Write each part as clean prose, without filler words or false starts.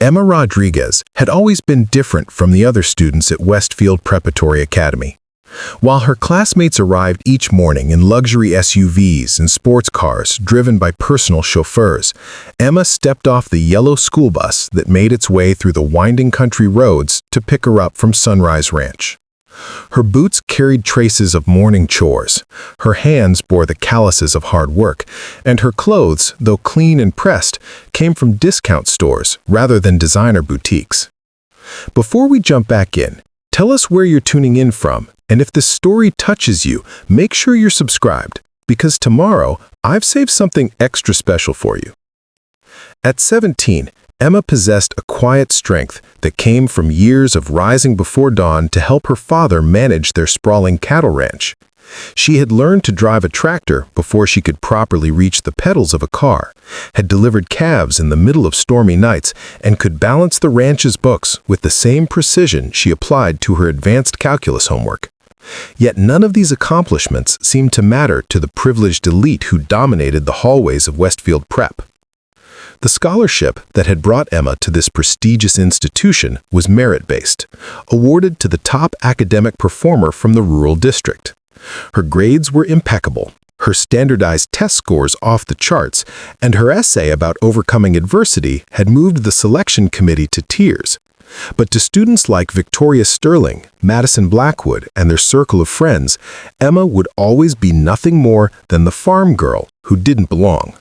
Emma Rodriguez had always been different from the other students at Westfield Preparatory Academy. While her classmates arrived each morning in luxury SUVs and sports cars driven by personal chauffeurs, Emma stepped off the yellow school bus that made its way through the winding country roads to pick her up from Sunrise Ranch. Her boots carried traces of morning chores, her hands bore the calluses of hard work, and her clothes, though clean and pressed, came from discount stores rather than designer boutiques. Before we jump back in, tell us where you're tuning in from, and if this story touches you, make sure you're subscribed, because tomorrow I've saved something extra special for you. At 17, Emma possessed a quiet strength that came from years of rising before dawn to help her father manage their sprawling cattle ranch. She had learned to drive a tractor before she could properly reach the pedals of a car, had delivered calves in the middle of stormy nights, and could balance the ranch's books with the same precision she applied to her advanced calculus homework. Yet none of these accomplishments seemed to matter to the privileged elite who dominated the hallways of Westfield Prep. The scholarship that had brought Emma to this prestigious institution was merit-based, awarded to the top academic performer from the rural district. Her grades were impeccable, her standardized test scores off the charts, and her essay about overcoming adversity had moved the selection committee to tears. But to students like Victoria Sterling, Madison Blackwood, and their circle of friends, Emma would always be nothing more than the farm girl who didn't belong.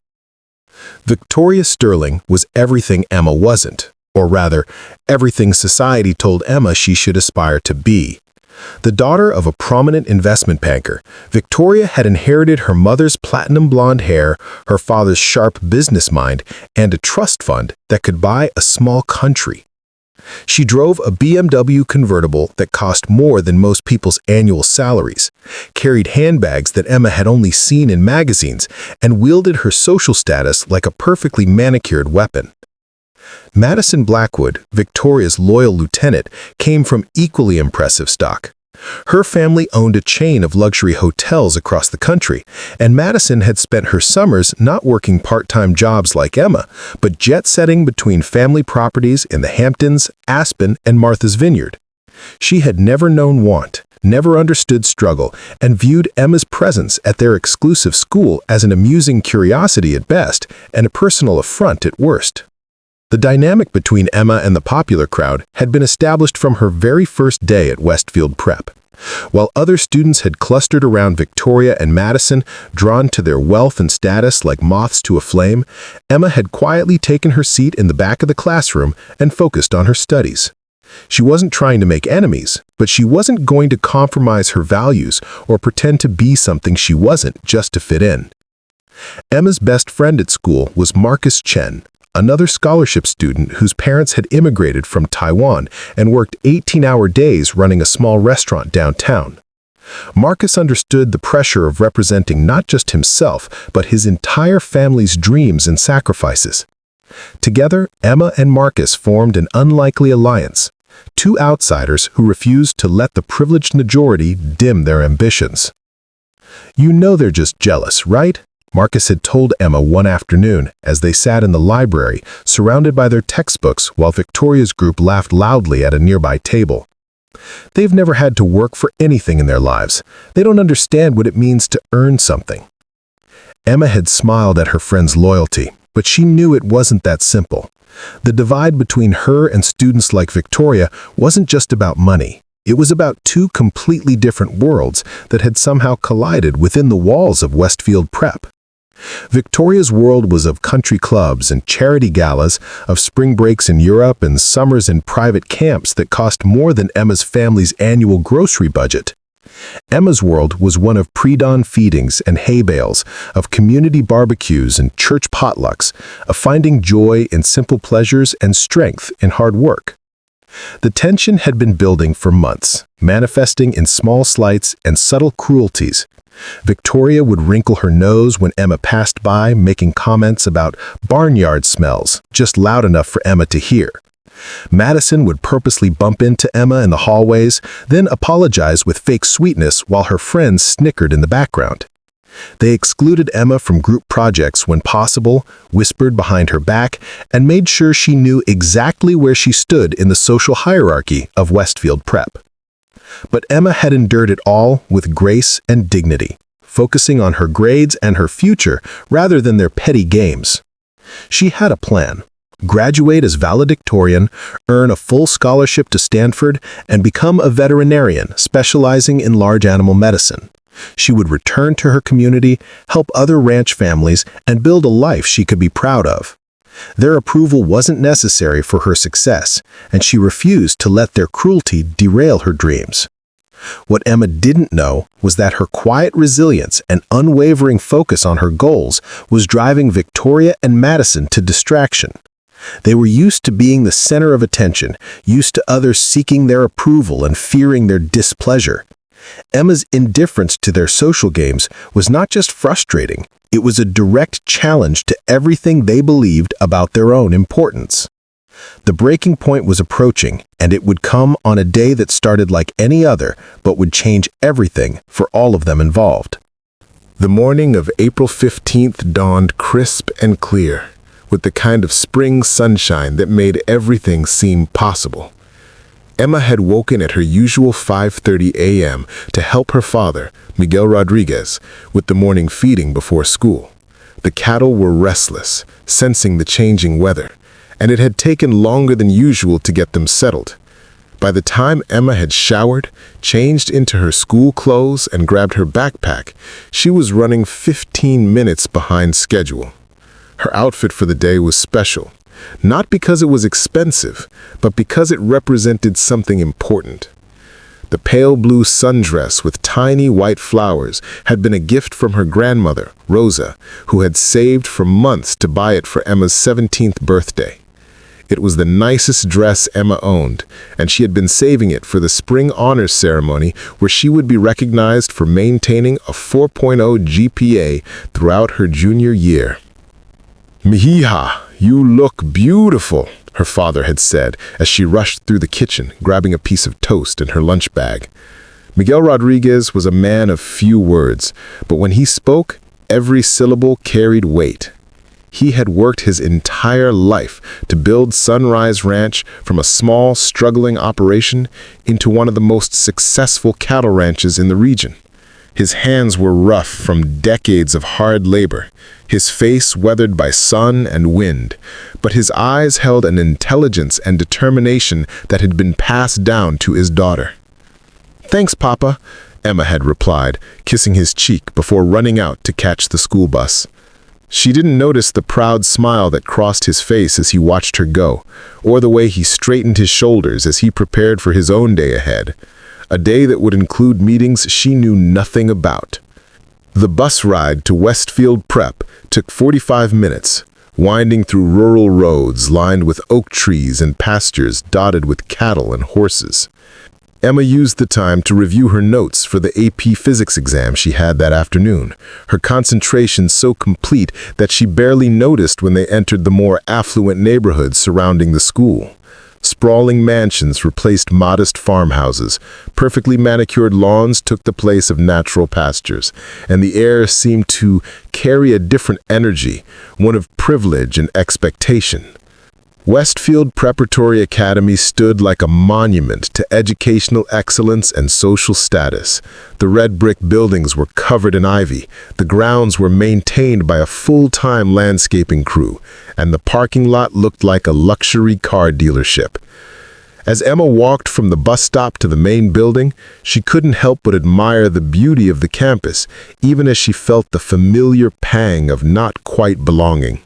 Victoria Sterling was everything Emma wasn't, or rather, everything society told Emma she should aspire to be. The daughter of a prominent investment banker, Victoria had inherited her mother's platinum blonde hair, her father's sharp business mind, and a trust fund that could buy a small country. She drove a BMW convertible that cost more than most people's annual salaries, carried handbags that Emma had only seen in magazines, and wielded her social status like a perfectly manicured weapon. Madison Blackwood, Victoria's loyal lieutenant, came from equally impressive stock. Her family owned a chain of luxury hotels across the country, and Madison had spent her summers not working part-time jobs like Emma, but jet-setting between family properties in the Hamptons, Aspen, and Martha's Vineyard. She had never known want, never understood struggle, and viewed Emma's presence at their exclusive school as an amusing curiosity at best and a personal affront at worst. The dynamic between Emma and the popular crowd had been established from her very first day at Westfield Prep. While other students had clustered around Victoria and Madison, drawn to their wealth and status like moths to a flame, Emma had quietly taken her seat in the back of the classroom and focused on her studies. She wasn't trying to make enemies, but she wasn't going to compromise her values or pretend to be something she wasn't just to fit in. Emma's best friend at school was Marcus Chen, another scholarship student whose parents had immigrated from Taiwan and worked 18-hour days running a small restaurant downtown. Marcus understood the pressure of representing not just himself, but his entire family's dreams and sacrifices. Together, Emma and Marcus formed an unlikely alliance, two outsiders who refused to let the privileged majority dim their ambitions. "You know they're just jealous, right?" Marcus had told Emma one afternoon as they sat in the library, surrounded by their textbooks while Victoria's group laughed loudly at a nearby table. "They've never had to work for anything in their lives. They don't understand what it means to earn something." Emma had smiled at her friend's loyalty, but she knew it wasn't that simple. The divide between her and students like Victoria wasn't just about money. It was about two completely different worlds that had somehow collided within the walls of Westfield Prep. Victoria's world was of country clubs and charity galas, of spring breaks in Europe and summers in private camps that cost more than Emma's family's annual grocery budget. Emma's world was one of pre-dawn feedings and hay bales, of community barbecues and church potlucks, of finding joy in simple pleasures and strength in hard work. The tension had been building for months, manifesting in small slights and subtle cruelties. Victoria would wrinkle her nose when Emma passed by, making comments about barnyard smells, just loud enough for Emma to hear. Madison would purposely bump into Emma in the hallways, then apologize with fake sweetness while her friends snickered in the background. They excluded Emma from group projects when possible, whispered behind her back, and made sure she knew exactly where she stood in the social hierarchy of Westfield Prep. But Emma had endured it all with grace and dignity, focusing on her grades and her future rather than their petty games. She had a plan: graduate as valedictorian, earn a full scholarship to Stanford, and become a veterinarian specializing in large animal medicine. She would return to her community, help other ranch families, and build a life she could be proud of. Their approval wasn't necessary for her success, and she refused to let their cruelty derail her dreams. What Emma didn't know was that her quiet resilience and unwavering focus on her goals was driving Victoria and Madison to distraction. They were used to being the center of attention, used to others seeking their approval and fearing their displeasure. Emma's indifference to their social games was not just frustrating, it was a direct challenge to everything they believed about their own importance. The breaking point was approaching, and it would come on a day that started like any other, but would change everything for all of them involved. The morning of April 15th dawned crisp and clear, with the kind of spring sunshine that made everything seem possible. Emma had woken at her usual 5:30 a.m. to help her father, Miguel Rodriguez, with the morning feeding before school. The cattle were restless, sensing the changing weather, and it had taken longer than usual to get them settled. By the time Emma had showered, changed into her school clothes, and grabbed her backpack, she was running 15 minutes behind schedule. Her outfit for the day was special, not because it was expensive, but because it represented something important. The pale blue sundress with tiny white flowers had been a gift from her grandmother, Rosa, who had saved for months to buy it for Emma's 17th birthday. It was the nicest dress Emma owned, and she had been saving it for the spring honors ceremony where she would be recognized for maintaining a 4.0 GPA throughout her junior year. "Mihija, you look beautiful," her father had said as she rushed through the kitchen, grabbing a piece of toast in her lunch bag. Miguel Rodriguez was a man of few words, but when he spoke, every syllable carried weight. He had worked his entire life to build Sunrise Ranch from a small, struggling operation into one of the most successful cattle ranches in the region. His hands were rough from decades of hard labor, his face weathered by sun and wind, but his eyes held an intelligence and determination that had been passed down to his daughter. "Thanks, Papa," Emma had replied, kissing his cheek before running out to catch the school bus. She didn't notice the proud smile that crossed his face as he watched her go, or the way he straightened his shoulders as he prepared for his own day ahead, a day that would include meetings she knew nothing about. The bus ride to Westfield Prep took 45 minutes, winding through rural roads lined with oak trees and pastures dotted with cattle and horses. Emma used the time to review her notes for the AP physics exam she had that afternoon, her concentration so complete that she barely noticed when they entered the more affluent neighborhoods surrounding the school. Sprawling mansions replaced modest farmhouses, perfectly manicured lawns took the place of natural pastures, and the air seemed to carry a different energy, one of privilege and expectation. Westfield Preparatory Academy stood like a monument to educational excellence and social status. The red brick buildings were covered in ivy, the grounds were maintained by a full-time landscaping crew, and the parking lot looked like a luxury car dealership. As Emma walked from the bus stop to the main building, she couldn't help but admire the beauty of the campus, even as she felt the familiar pang of not quite belonging.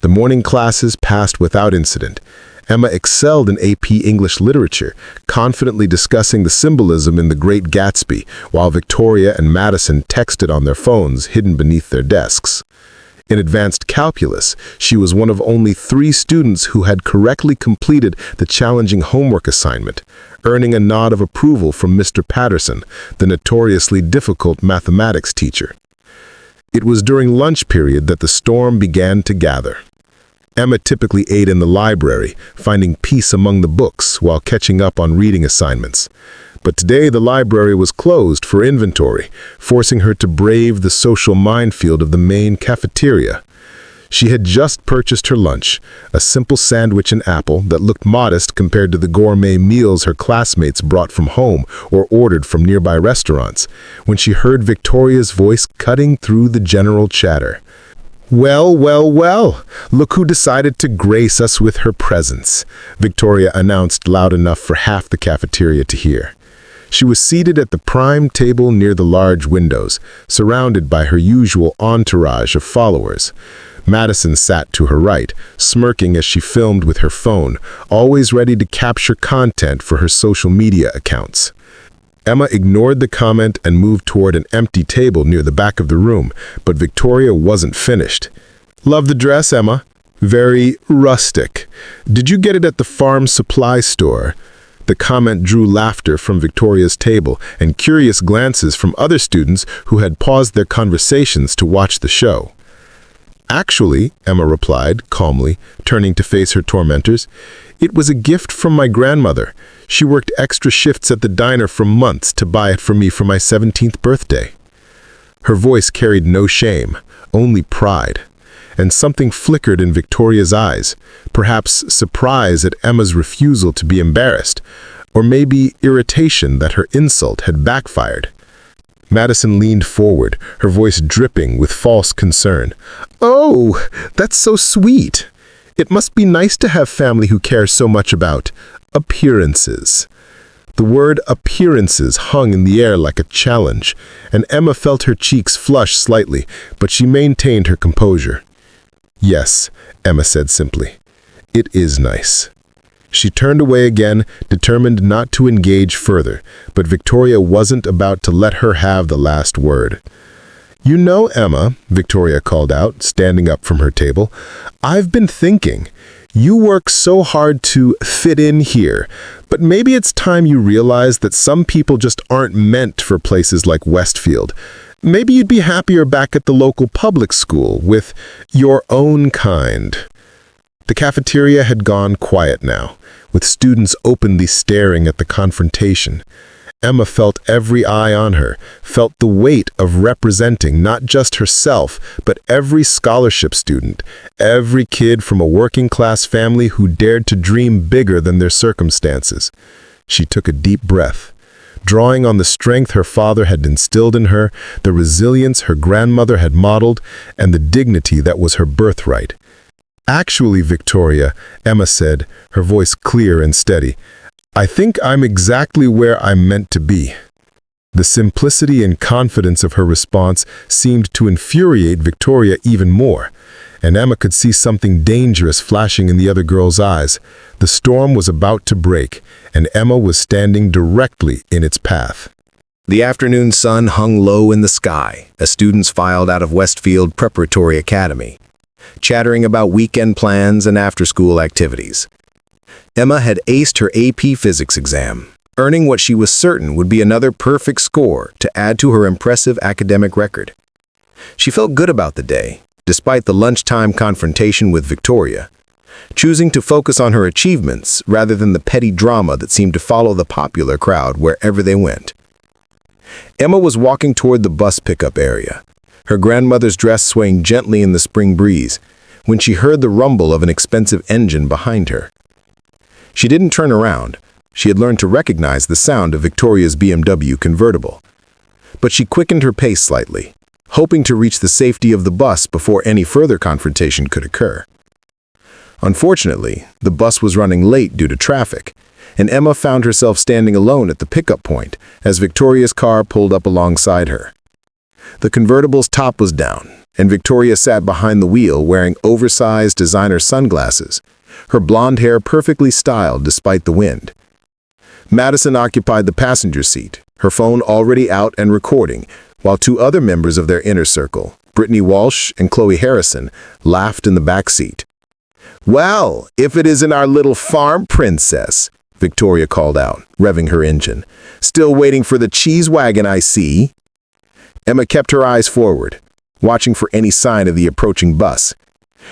The morning classes passed without incident. Emma excelled in AP English literature, confidently discussing the symbolism in The Great Gatsby, while Victoria and Madison texted on their phones hidden beneath their desks. In advanced calculus, she was one of only 3 students who had correctly completed the challenging homework assignment, earning a nod of approval from Mr. Patterson, the notoriously difficult mathematics teacher. It was during lunch period that the storm began to gather. Emma typically ate in the library, finding peace among the books while catching up on reading assignments. But today the library was closed for inventory, forcing her to brave the social minefield of the main cafeteria. She had just purchased her lunch, a simple sandwich and apple that looked modest compared to the gourmet meals her classmates brought from home or ordered from nearby restaurants, when she heard Victoria's voice cutting through the general chatter. "Well, well, well, look who decided to grace us with her presence," Victoria announced loud enough for half the cafeteria to hear. She was seated at the prime table near the large windows, surrounded by her usual entourage of followers. Madison sat to her right, smirking as she filmed with her phone, always ready to capture content for her social media accounts. Emma ignored the comment and moved toward an empty table near the back of the room, but Victoria wasn't finished. "Love the dress, Emma. Very rustic. Did you get it at the farm supply store?" The comment drew laughter from Victoria's table and curious glances from other students who had paused their conversations to watch the show. "Actually," Emma replied, calmly, turning to face her tormentors, "it was a gift from my grandmother. She worked extra shifts at the diner for months to buy it for me for my 17th birthday." Her voice carried no shame, only pride. And something flickered in Victoria's eyes, perhaps surprise at Emma's refusal to be embarrassed, or maybe irritation that her insult had backfired. Madison leaned forward, her voice dripping with false concern. "Oh, that's so sweet. It must be nice to have family who care so much about appearances." The word appearances hung in the air like a challenge, and Emma felt her cheeks flush slightly, but she maintained her composure. "Yes," Emma said simply. "It is nice." She turned away again, determined not to engage further, but Victoria wasn't about to let her have the last word. "You know, Emma," Victoria called out, standing up from her table, "I've been thinking. You work so hard to fit in here, but maybe it's time you realize that some people just aren't meant for places like Westfield. Maybe you'd be happier back at the local public school with your own kind." The cafeteria had gone quiet now, with students openly staring at the confrontation. Emma felt every eye on her, felt the weight of representing not just herself, but every scholarship student, every kid from a working-class family who dared to dream bigger than their circumstances. She took a deep breath. Drawing on the strength her father had instilled in her, the resilience her grandmother had modeled, and the dignity that was her birthright. "Actually, Victoria," Emma said, her voice clear and steady, "I think I'm exactly where I'm meant to be." The simplicity and confidence of her response seemed to infuriate Victoria even more, and Emma could see something dangerous flashing in the other girl's eyes. The storm was about to break, and Emma was standing directly in its path. The afternoon sun hung low in the sky as students filed out of Westfield Preparatory Academy, chattering about weekend plans and after-school activities. Emma had aced her AP Physics exam, earning what she was certain would be another perfect score to add to her impressive academic record. She felt good about the day, despite the lunchtime confrontation with Victoria, choosing to focus on her achievements rather than the petty drama that seemed to follow the popular crowd wherever they went. Emma was walking toward the bus pickup area, her grandmother's dress swaying gently in the spring breeze, when she heard the rumble of an expensive engine behind her. She didn't turn around. She had learned to recognize the sound of Victoria's BMW convertible. But she quickened her pace slightly, hoping to reach the safety of the bus before any further confrontation could occur. Unfortunately, the bus was running late due to traffic, and Emma found herself standing alone at the pickup point as Victoria's car pulled up alongside her. The convertible's top was down, and Victoria sat behind the wheel wearing oversized designer sunglasses, her blonde hair perfectly styled despite the wind. Madison occupied the passenger seat, her phone already out and recording, while two other members of their inner circle, Brittany Walsh and Chloe Harrison, laughed in the back seat. "Well, if it isn't our little farm princess," Victoria called out, revving her engine. "Still waiting for the cheese wagon, I see." Emma kept her eyes forward, watching for any sign of the approaching bus.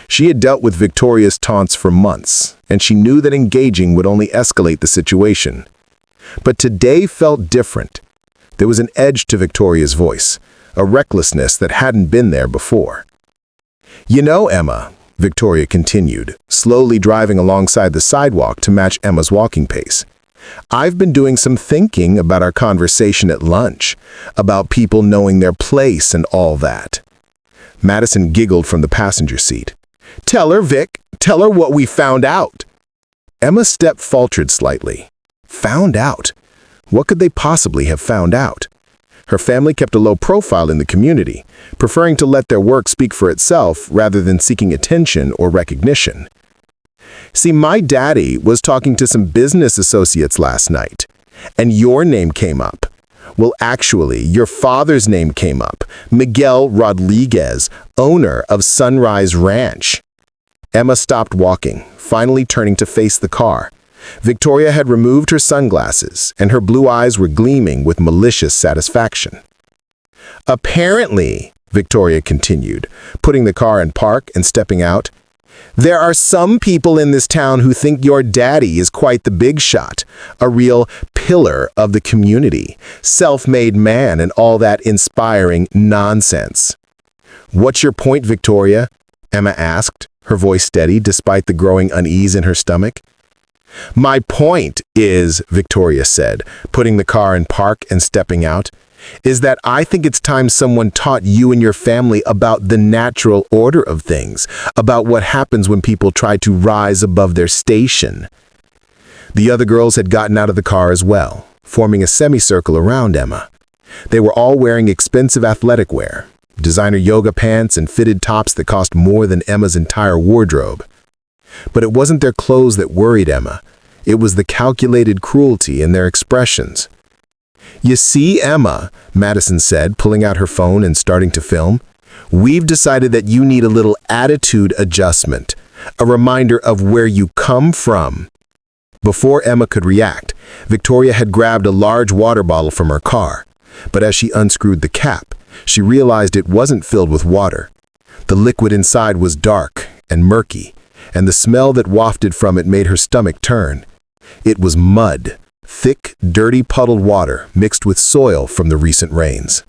She had dealt with Victoria's taunts for months, and she knew that engaging would only escalate the situation. But today felt different. There was an edge to Victoria's voice, a recklessness that hadn't been there before. "You know, Emma," Victoria continued, slowly driving alongside the sidewalk to match Emma's walking pace, "I've been doing some thinking about our conversation at lunch, about people knowing their place and all that." Madison giggled from the passenger seat. "Tell her, Vic. Tell her what we found out." Emma's step faltered slightly. Found out? What could they possibly have found out? Her family kept a low profile in the community, preferring to let their work speak for itself rather than seeking attention or recognition. "See, my daddy was talking to some business associates last night, and your name came up. Well, actually, your father's name came up, Miguel Rodriguez, owner of Sunrise Ranch." Emma stopped walking, finally turning to face the car. Victoria had removed her sunglasses, and her blue eyes were gleaming with malicious satisfaction. "Apparently," Victoria continued, putting the car in park and stepping out, "there are some people in this town who think your daddy is quite the big shot, a real pillar of the community, self-made man and all that inspiring nonsense." "What's your point, Victoria?" Emma asked, her voice steady despite the growing unease in her stomach. "My point is," Victoria said, putting the car in park and stepping out, "is that I think it's time someone taught you and your family about the natural order of things, about what happens when people try to rise above their station." The other girls had gotten out of the car as well, forming a semicircle around Emma. They were all wearing expensive athletic wear, designer yoga pants and fitted tops that cost more than Emma's entire wardrobe. But it wasn't their clothes that worried Emma. It was the calculated cruelty in their expressions. "You see, Emma," Madison said, pulling out her phone and starting to film, "we've decided that you need a little attitude adjustment, a reminder of where you come from." Before Emma could react, Victoria had grabbed a large water bottle from her car. But as she unscrewed the cap, she realized it wasn't filled with water. The liquid inside was dark and murky, and the smell that wafted from it made her stomach turn. It was mud, thick, dirty puddled water mixed with soil from the recent rains.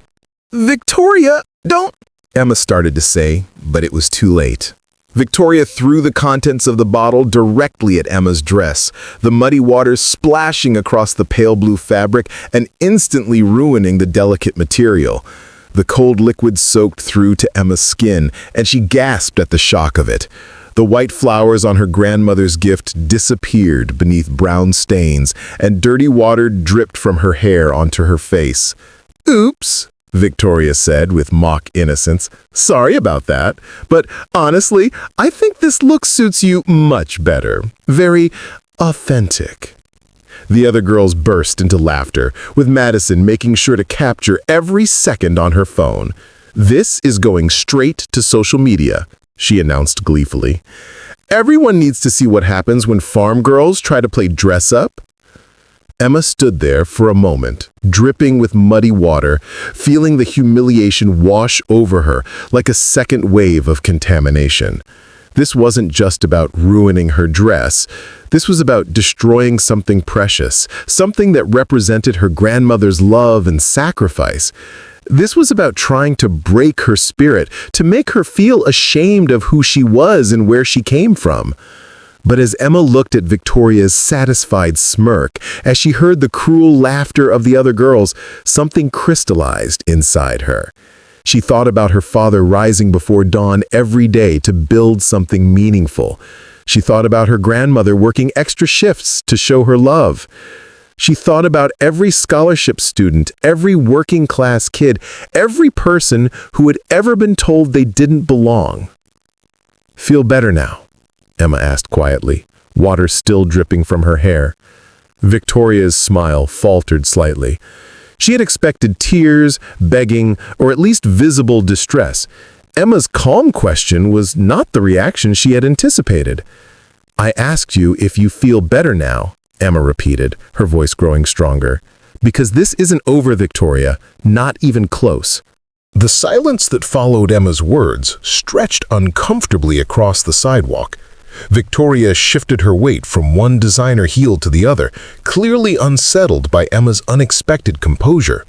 "Victoria, don't—" Emma started to say, but it was too late. Victoria threw the contents of the bottle directly at Emma's dress, the muddy water splashing across the pale blue fabric and instantly ruining the delicate material. The cold liquid soaked through to Emma's skin, and she gasped at the shock of it. The white flowers on her grandmother's gift disappeared beneath brown stains, and dirty water dripped from her hair onto her face. "Oops," Victoria said with mock innocence. "Sorry about that. But honestly, I think this look suits you much better. Very authentic." The other girls burst into laughter, with Madison making sure to capture every second on her phone. "This is going straight to social media," she announced gleefully. "Everyone needs to see what happens when farm girls try to play dress-up." Emma stood there for a moment, dripping with muddy water, feeling the humiliation wash over her like a second wave of contamination. This wasn't just about ruining her dress. This was about destroying something precious, something that represented her grandmother's love and sacrifice. This was about trying to break her spirit, to make her feel ashamed of who she was and where she came from. But as Emma looked at Victoria's satisfied smirk, as she heard the cruel laughter of the other girls, something crystallized inside her. She thought about her father rising before dawn every day to build something meaningful. She thought about her grandmother working extra shifts to show her love. She thought about every scholarship student, every working-class kid, every person who had ever been told they didn't belong. "Feel better now?" Emma asked quietly, water still dripping from her hair. Victoria's smile faltered slightly. She had expected tears, begging, or at least visible distress. Emma's calm question was not the reaction she had anticipated. "I asked you if you feel better now," Emma repeated, her voice growing stronger. "Because this isn't over, Victoria, not even close." The silence that followed Emma's words stretched uncomfortably across the sidewalk. Victoria shifted her weight from one designer heel to the other, clearly unsettled by Emma's unexpected composure.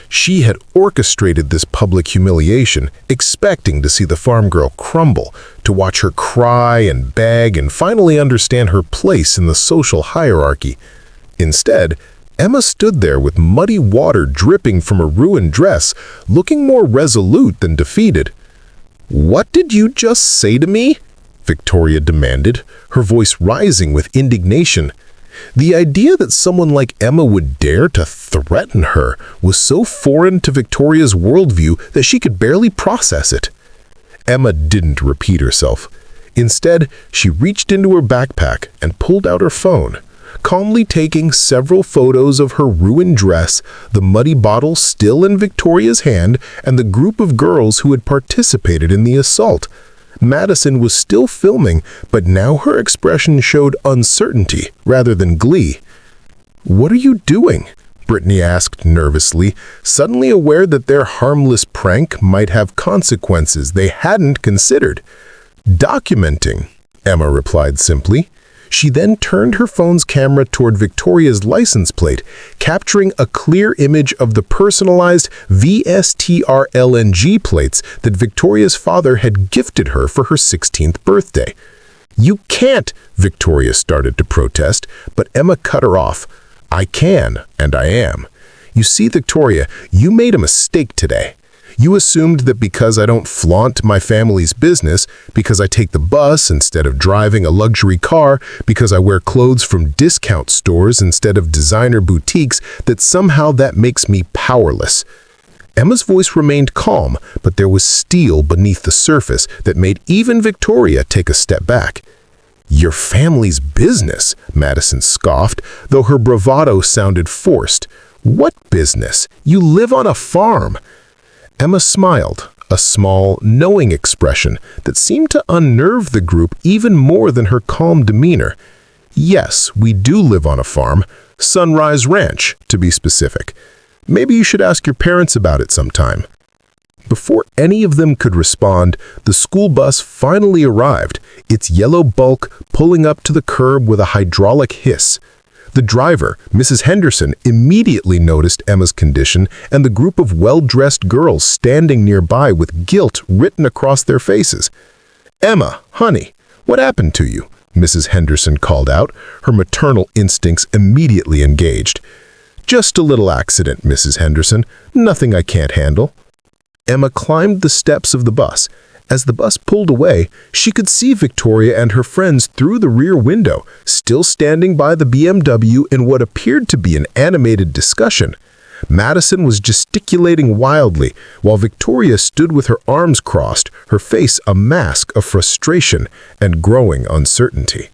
She had orchestrated this public humiliation, expecting to see the farm girl crumble, to watch her cry and beg and finally understand her place in the social hierarchy. Instead, Emma stood there with muddy water dripping from her ruined dress, looking more resolute than defeated. "What did you just say to me?" Victoria demanded, her voice rising with indignation. The idea that someone like Emma would dare to threaten her was so foreign to Victoria's worldview that she could barely process it. Emma didn't repeat herself. Instead, she reached into her backpack and pulled out her phone, calmly taking several photos of her ruined dress, the muddy bottle still in Victoria's hand, and the group of girls who had participated in the assault. Madison was still filming, but now her expression showed uncertainty rather than glee. "What are you doing?" Brittany asked nervously, suddenly aware that their harmless prank might have consequences they hadn't considered. "Documenting," Emma replied simply. She then turned her phone's camera toward Victoria's license plate, capturing a clear image of the personalized VSTRLNG plates that Victoria's father had gifted her for her 16th birthday. "You can't," Victoria started to protest, but Emma cut her off. "I can, and I am. You see, Victoria, you made a mistake today. You assumed that because I don't flaunt my family's business, because I take the bus instead of driving a luxury car, because I wear clothes from discount stores instead of designer boutiques, that somehow that makes me powerless." Emma's voice remained calm, but there was steel beneath the surface that made even Victoria take a step back. "Your family's business," Madison scoffed, though her bravado sounded forced. "What business? You live on a farm." Emma smiled, a small, knowing expression that seemed to unnerve the group even more than her calm demeanor. "Yes, we do live on a farm, Sunrise Ranch, to be specific. Maybe you should ask your parents about it sometime." Before any of them could respond, the school bus finally arrived, its yellow bulk pulling up to the curb with a hydraulic hiss. The driver, Mrs. Henderson, immediately noticed Emma's condition and the group of well-dressed girls standing nearby with guilt written across their faces. "Emma, honey, what happened to you?" Mrs. Henderson called out, her maternal instincts immediately engaged. "Just a little accident, Mrs. Henderson. Nothing I can't handle." Emma climbed the steps of the bus. As the bus pulled away, she could see Victoria and her friends through the rear window, still standing by the BMW in what appeared to be an animated discussion. Madison was gesticulating wildly, while Victoria stood with her arms crossed, her face a mask of frustration and growing uncertainty.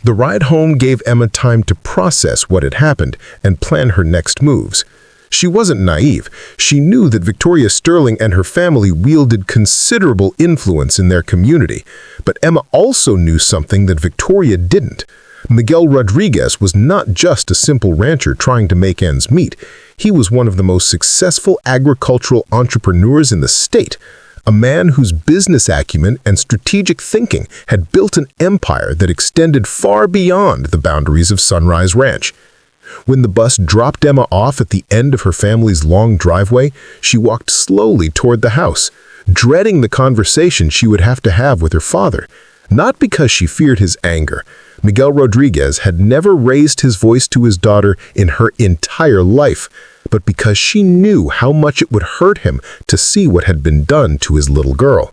The ride home gave Emma time to process what had happened and plan her next moves. She wasn't naive. She knew that Victoria Sterling and her family wielded considerable influence in their community. But Emma also knew something that Victoria didn't. Miguel Rodriguez was not just a simple rancher trying to make ends meet. He was one of the most successful agricultural entrepreneurs in the state, a man whose business acumen and strategic thinking had built an empire that extended far beyond the boundaries of Sunrise Ranch. When the bus dropped Emma off at the end of her family's long driveway, she walked slowly toward the house, dreading the conversation she would have to have with her father. Not because she feared his anger. Miguel Rodriguez had never raised his voice to his daughter in her entire life, but because she knew how much it would hurt him to see what had been done to his little girl.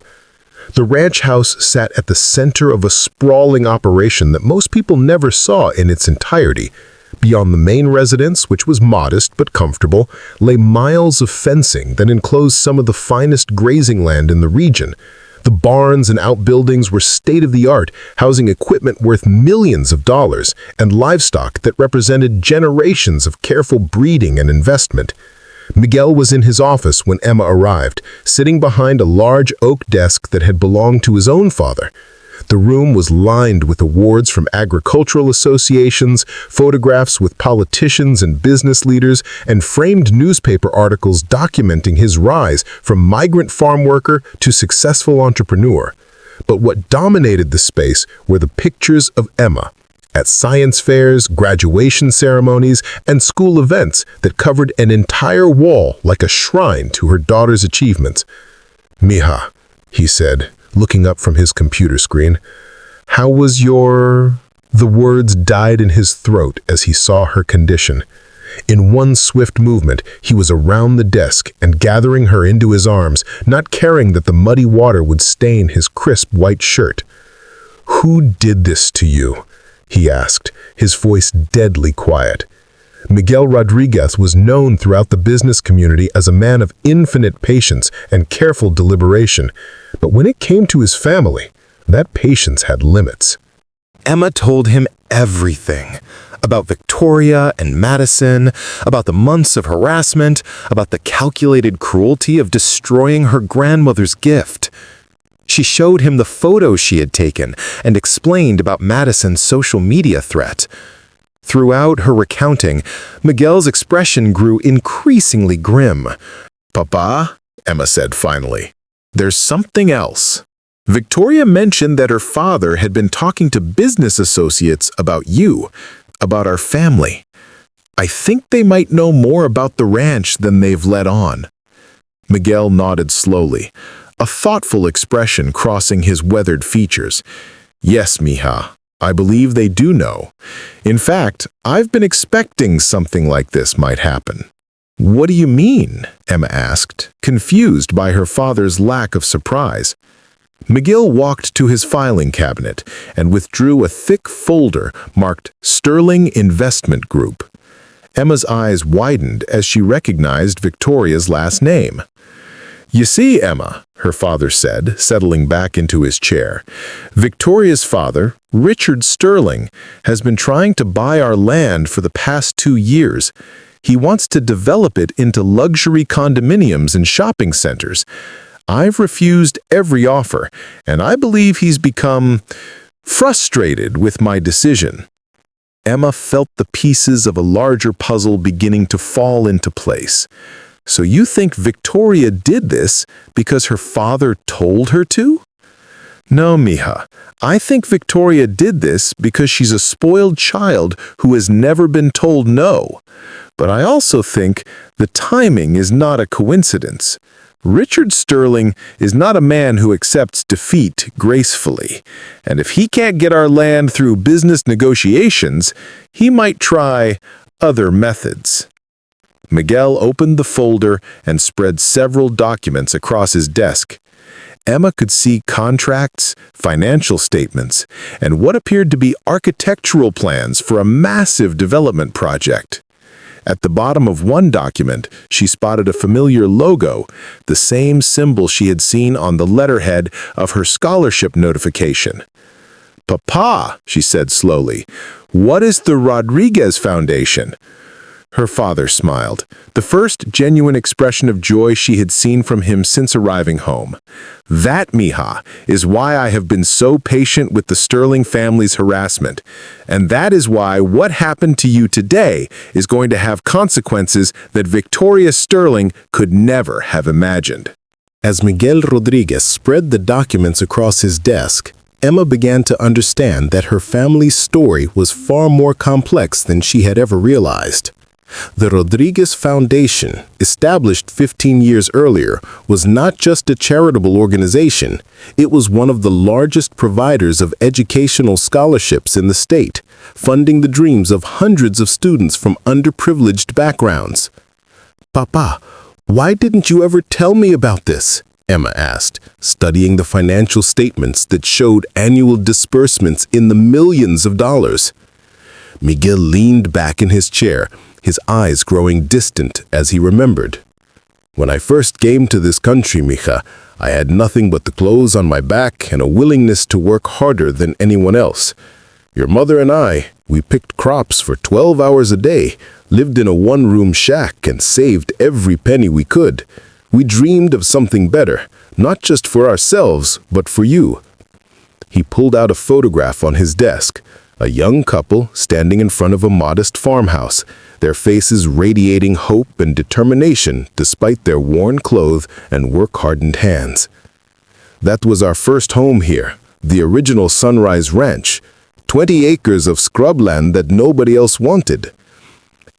The ranch house sat at the center of a sprawling operation that most people never saw in its entirety. Beyond the main residence, which was modest but comfortable, lay miles of fencing that enclosed some of the finest grazing land in the region. The barns and outbuildings were state-of-the-art, housing equipment worth millions of dollars and livestock that represented generations of careful breeding and investment. Miguel was in his office when Emma arrived, sitting behind a large oak desk that had belonged to his own father. The room was lined with awards from agricultural associations, photographs with politicians and business leaders, and framed newspaper articles documenting his rise from migrant farm worker to successful entrepreneur. But what dominated the space were the pictures of Emma at science fairs, graduation ceremonies, and school events that covered an entire wall like a shrine to her daughter's achievements. "Mija," he said, looking up from his computer screen, "how was your—" The words died in his throat as he saw her condition. In one swift movement, he was around the desk and gathering her into his arms, not caring that the muddy water would stain his crisp white shirt. "Who did this to you?" he asked, his voice deadly quiet. Miguel Rodriguez was known throughout the business community as a man of infinite patience and careful deliberation, but when it came to his family, that patience had limits. Emma told him everything. About Victoria and Madison, about the months of harassment, about the calculated cruelty of destroying her grandmother's gift. She showed him the photos she had taken and explained about Madison's social media threat. Throughout her recounting, Miguel's expression grew increasingly grim. "Papa," Emma said finally, "there's something else. Victoria mentioned that her father had been talking to business associates about you, about our family. I think they might know more about the ranch than they've let on." Miguel nodded slowly, a thoughtful expression crossing his weathered features. "Yes, mija, I believe they do know. In fact, I've been expecting something like this might happen." "What do you mean?" Emma asked, confused by her father's lack of surprise. Miguel walked to his filing cabinet and withdrew a thick folder marked Sterling Investment Group. Emma's eyes widened as she recognized Victoria's last name. "You see, Emma," her father said, settling back into his chair, "Victoria's father, Richard Sterling, has been trying to buy our land for the past 2 years. He wants to develop it into luxury condominiums and shopping centers. I've refused every offer, and I believe he's become frustrated with my decision." Emma felt the pieces of a larger puzzle beginning to fall into place. "So you think Victoria did this because her father told her to?" "No, mija. I think Victoria did this because she's a spoiled child who has never been told no. But I also think the timing is not a coincidence. Richard Sterling is not a man who accepts defeat gracefully, and if he can't get our land through business negotiations, he might try other methods." Miguel opened the folder and spread several documents across his desk. Emma could see contracts, financial statements, and what appeared to be architectural plans for a massive development project. At the bottom of one document, she spotted a familiar logo, the same symbol she had seen on the letterhead of her scholarship notification. "Papa," she said slowly, "what is the Rodriguez Foundation?" Her father smiled, the first genuine expression of joy she had seen from him since arriving home. "That, mija, is why I have been so patient with the Sterling family's harassment. And that is why what happened to you today is going to have consequences that Victoria Sterling could never have imagined." As Miguel Rodriguez spread the documents across his desk, Emma began to understand that her family's story was far more complex than she had ever realized. The Rodriguez Foundation, established 15 years earlier, was not just a charitable organization, it was one of the largest providers of educational scholarships in the state, funding the dreams of hundreds of students from underprivileged backgrounds. "Papa, why didn't you ever tell me about this?" Emma asked, studying the financial statements that showed annual disbursements in the millions of dollars. Miguel leaned back in his chair, his eyes growing distant as he remembered. "When I first came to this country, mija, I had nothing but the clothes on my back and a willingness to work harder than anyone else. Your mother and I, we picked crops for 12 hours a day, lived in a one-room shack, and saved every penny we could. We dreamed of something better, not just for ourselves, but for you." He pulled out a photograph on his desk, a young couple standing in front of a modest farmhouse, their faces radiating hope and determination despite their worn clothes and work-hardened hands. That was our first home here, the original Sunrise Ranch. 20 acres of scrubland that nobody else wanted.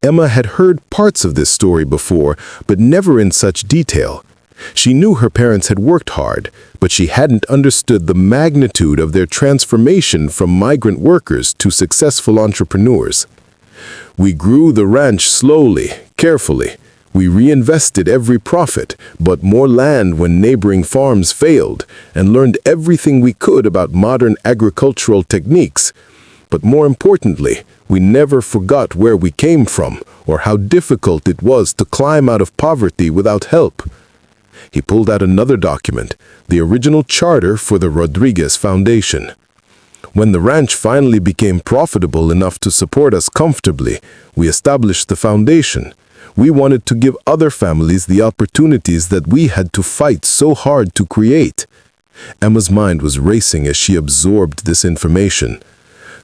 Emma had heard parts of this story before, but never in such detail. She knew her parents had worked hard, but she hadn't understood the magnitude of their transformation from migrant workers to successful entrepreneurs. We grew the ranch slowly, carefully. We reinvested every profit, bought more land when neighboring farms failed, and learned everything we could about modern agricultural techniques. But more importantly, we never forgot where we came from or how difficult it was to climb out of poverty without help. He pulled out another document, the original charter for the Rodriguez Foundation. When the ranch finally became profitable enough to support us comfortably, we established the foundation. We wanted to give other families the opportunities that we had to fight so hard to create. Emma's mind was racing as she absorbed this information.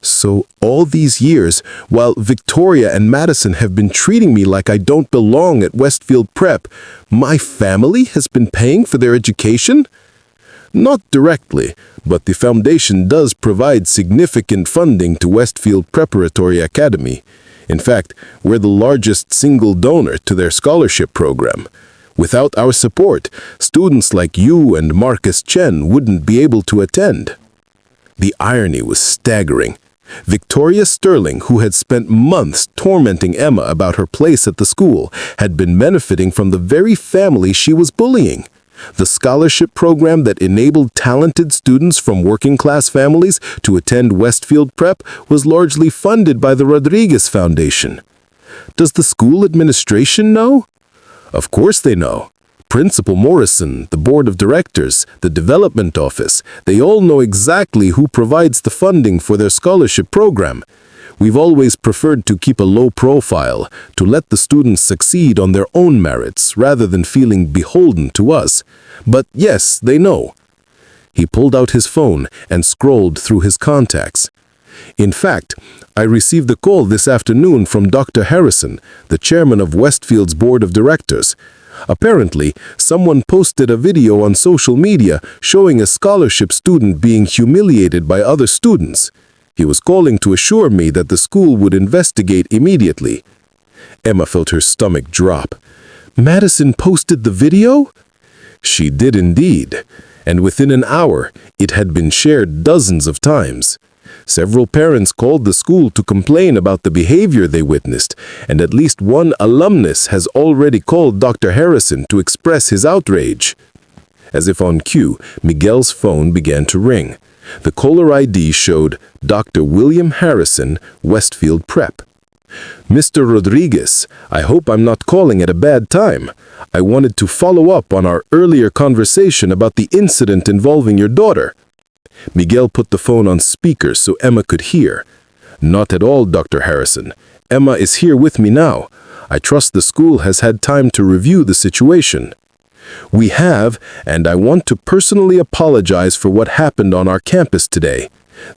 So all these years, while Victoria and Madison have been treating me like I don't belong at Westfield Prep, my family has been paying for their education? Not directly, but the foundation does provide significant funding to Westfield Preparatory Academy. In fact, we're the largest single donor to their scholarship program. Without our support, students like you and Marcus Chen wouldn't be able to attend. The irony was staggering. Victoria Sterling, who had spent months tormenting Emma about her place at the school, had been benefiting from the very family she was bullying. The scholarship program that enabled talented students from working-class families to attend Westfield Prep was largely funded by the Rodriguez Foundation. Does the school administration know? Of course they know. Principal Morrison, the board of directors, the development office, they all know exactly who provides the funding for their scholarship program. We've always preferred to keep a low profile, to let the students succeed on their own merits rather than feeling beholden to us. But yes, they know. He pulled out his phone and scrolled through his contacts. In fact, I received a call this afternoon from Dr. Harrison, the chairman of Westfield's board of directors. Apparently, someone posted a video on social media showing a scholarship student being humiliated by other students. He was calling to assure me that the school would investigate immediately. Emma felt her stomach drop. Madison posted the video? She did indeed, and within an hour, it had been shared dozens of times. Several parents called the school to complain about the behavior they witnessed, and at least one alumnus has already called Dr. Harrison to express his outrage. As if on cue, Miguel's phone began to ring. The caller ID showed Dr. William Harrison, Westfield Prep. Mr. Rodriguez, I hope I'm not calling at a bad time. I wanted to follow up on our earlier conversation about the incident involving your daughter. Miguel put the phone on speaker so Emma could hear. Not at all, Dr. Harrison. Emma is here with me now. I trust the school has had time to review the situation. We have, and I want to personally apologize for what happened on our campus today.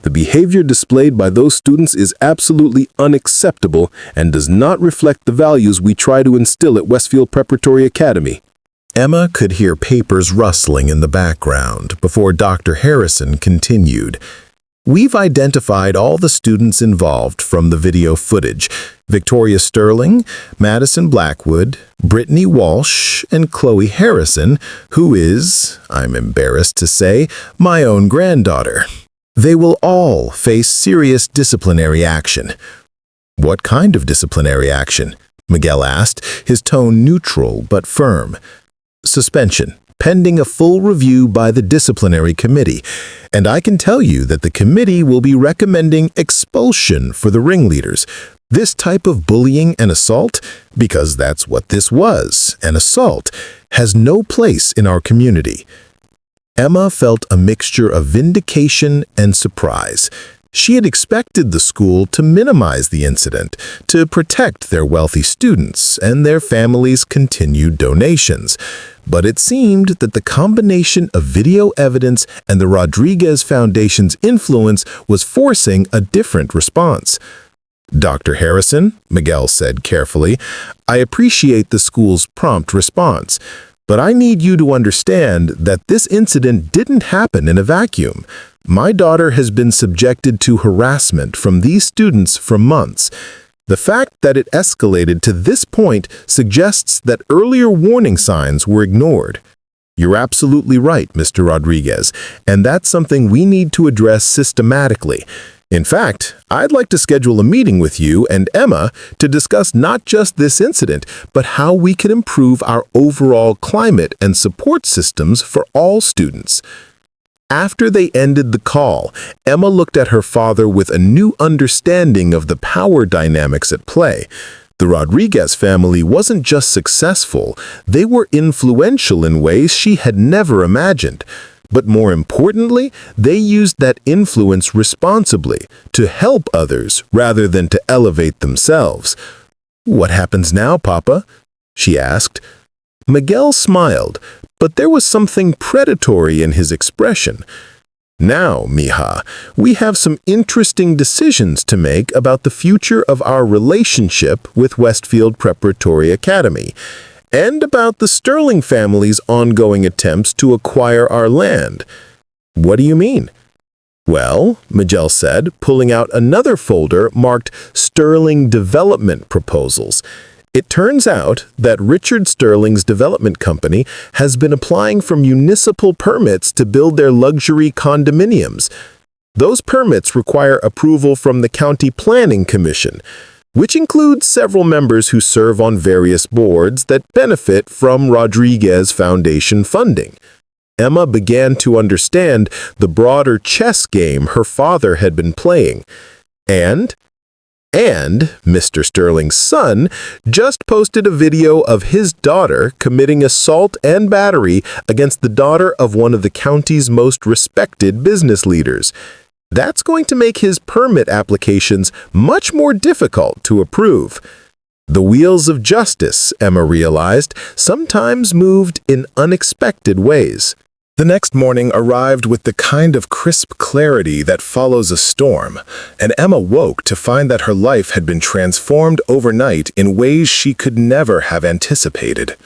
The behavior displayed by those students is absolutely unacceptable and does not reflect the values we try to instill at Westfield Preparatory Academy. Emma could hear papers rustling in the background before Dr. Harrison continued. We've identified all the students involved from the video footage: Victoria Sterling, Madison Blackwood, Brittany Walsh, and Chloe Harrison, who is, I'm embarrassed to say, my own granddaughter. They will all face serious disciplinary action. What kind of disciplinary action? Miguel asked, his tone neutral but firm. Suspension, pending a full review by the disciplinary committee, and I can tell you that the committee will be recommending expulsion for the ringleaders. This type of bullying and assault, because that's what this was, an assault, has no place in our community. Emma felt a mixture of vindication and surprise. She had expected the school to minimize the incident, to protect their wealthy students and their families' continued donations. But it seemed that the combination of video evidence and the Rodriguez Foundation's influence was forcing a different response. Dr. Harrison, Miguel said carefully, I appreciate the school's prompt response. But I need you to understand that this incident didn't happen in a vacuum. My daughter has been subjected to harassment from these students for months. The fact that it escalated to this point suggests that earlier warning signs were ignored. You're absolutely right, Mr. Rodriguez, and that's something we need to address systematically. In fact, I'd like to schedule a meeting with you and Emma to discuss not just this incident, but how we can improve our overall climate and support systems for all students. After they ended the call, Emma looked at her father with a new understanding of the power dynamics at play. The Rodriguez family wasn't just successful, they were influential in ways she had never imagined. But more importantly, they used that influence responsibly to help others rather than to elevate themselves. "What happens now, Papa?" she asked. Miguel smiled, but there was something predatory in his expression. "Now, mija, we have some interesting decisions to make about the future of our relationship with Westfield Preparatory Academy, and about the Sterling family's ongoing attempts to acquire our land." "What do you mean?" "Well," Miguel said, pulling out another folder marked Sterling Development Proposals. It turns out that Richard Sterling's development company has been applying for municipal permits to build their luxury condominiums. Those permits require approval from the County Planning Commission, which includes several members who serve on various boards that benefit from Rodriguez Foundation funding. Emma began to understand the broader chess game her father had been playing. And Mr. Sterling's son just posted a video of his daughter committing assault and battery against the daughter of one of the county's most respected business leaders. That's going to make his permit applications much more difficult to approve. The wheels of justice, Emma realized, sometimes moved in unexpected ways. The next morning arrived with the kind of crisp clarity that follows a storm, and Emma woke to find that her life had been transformed overnight in ways she could never have anticipated.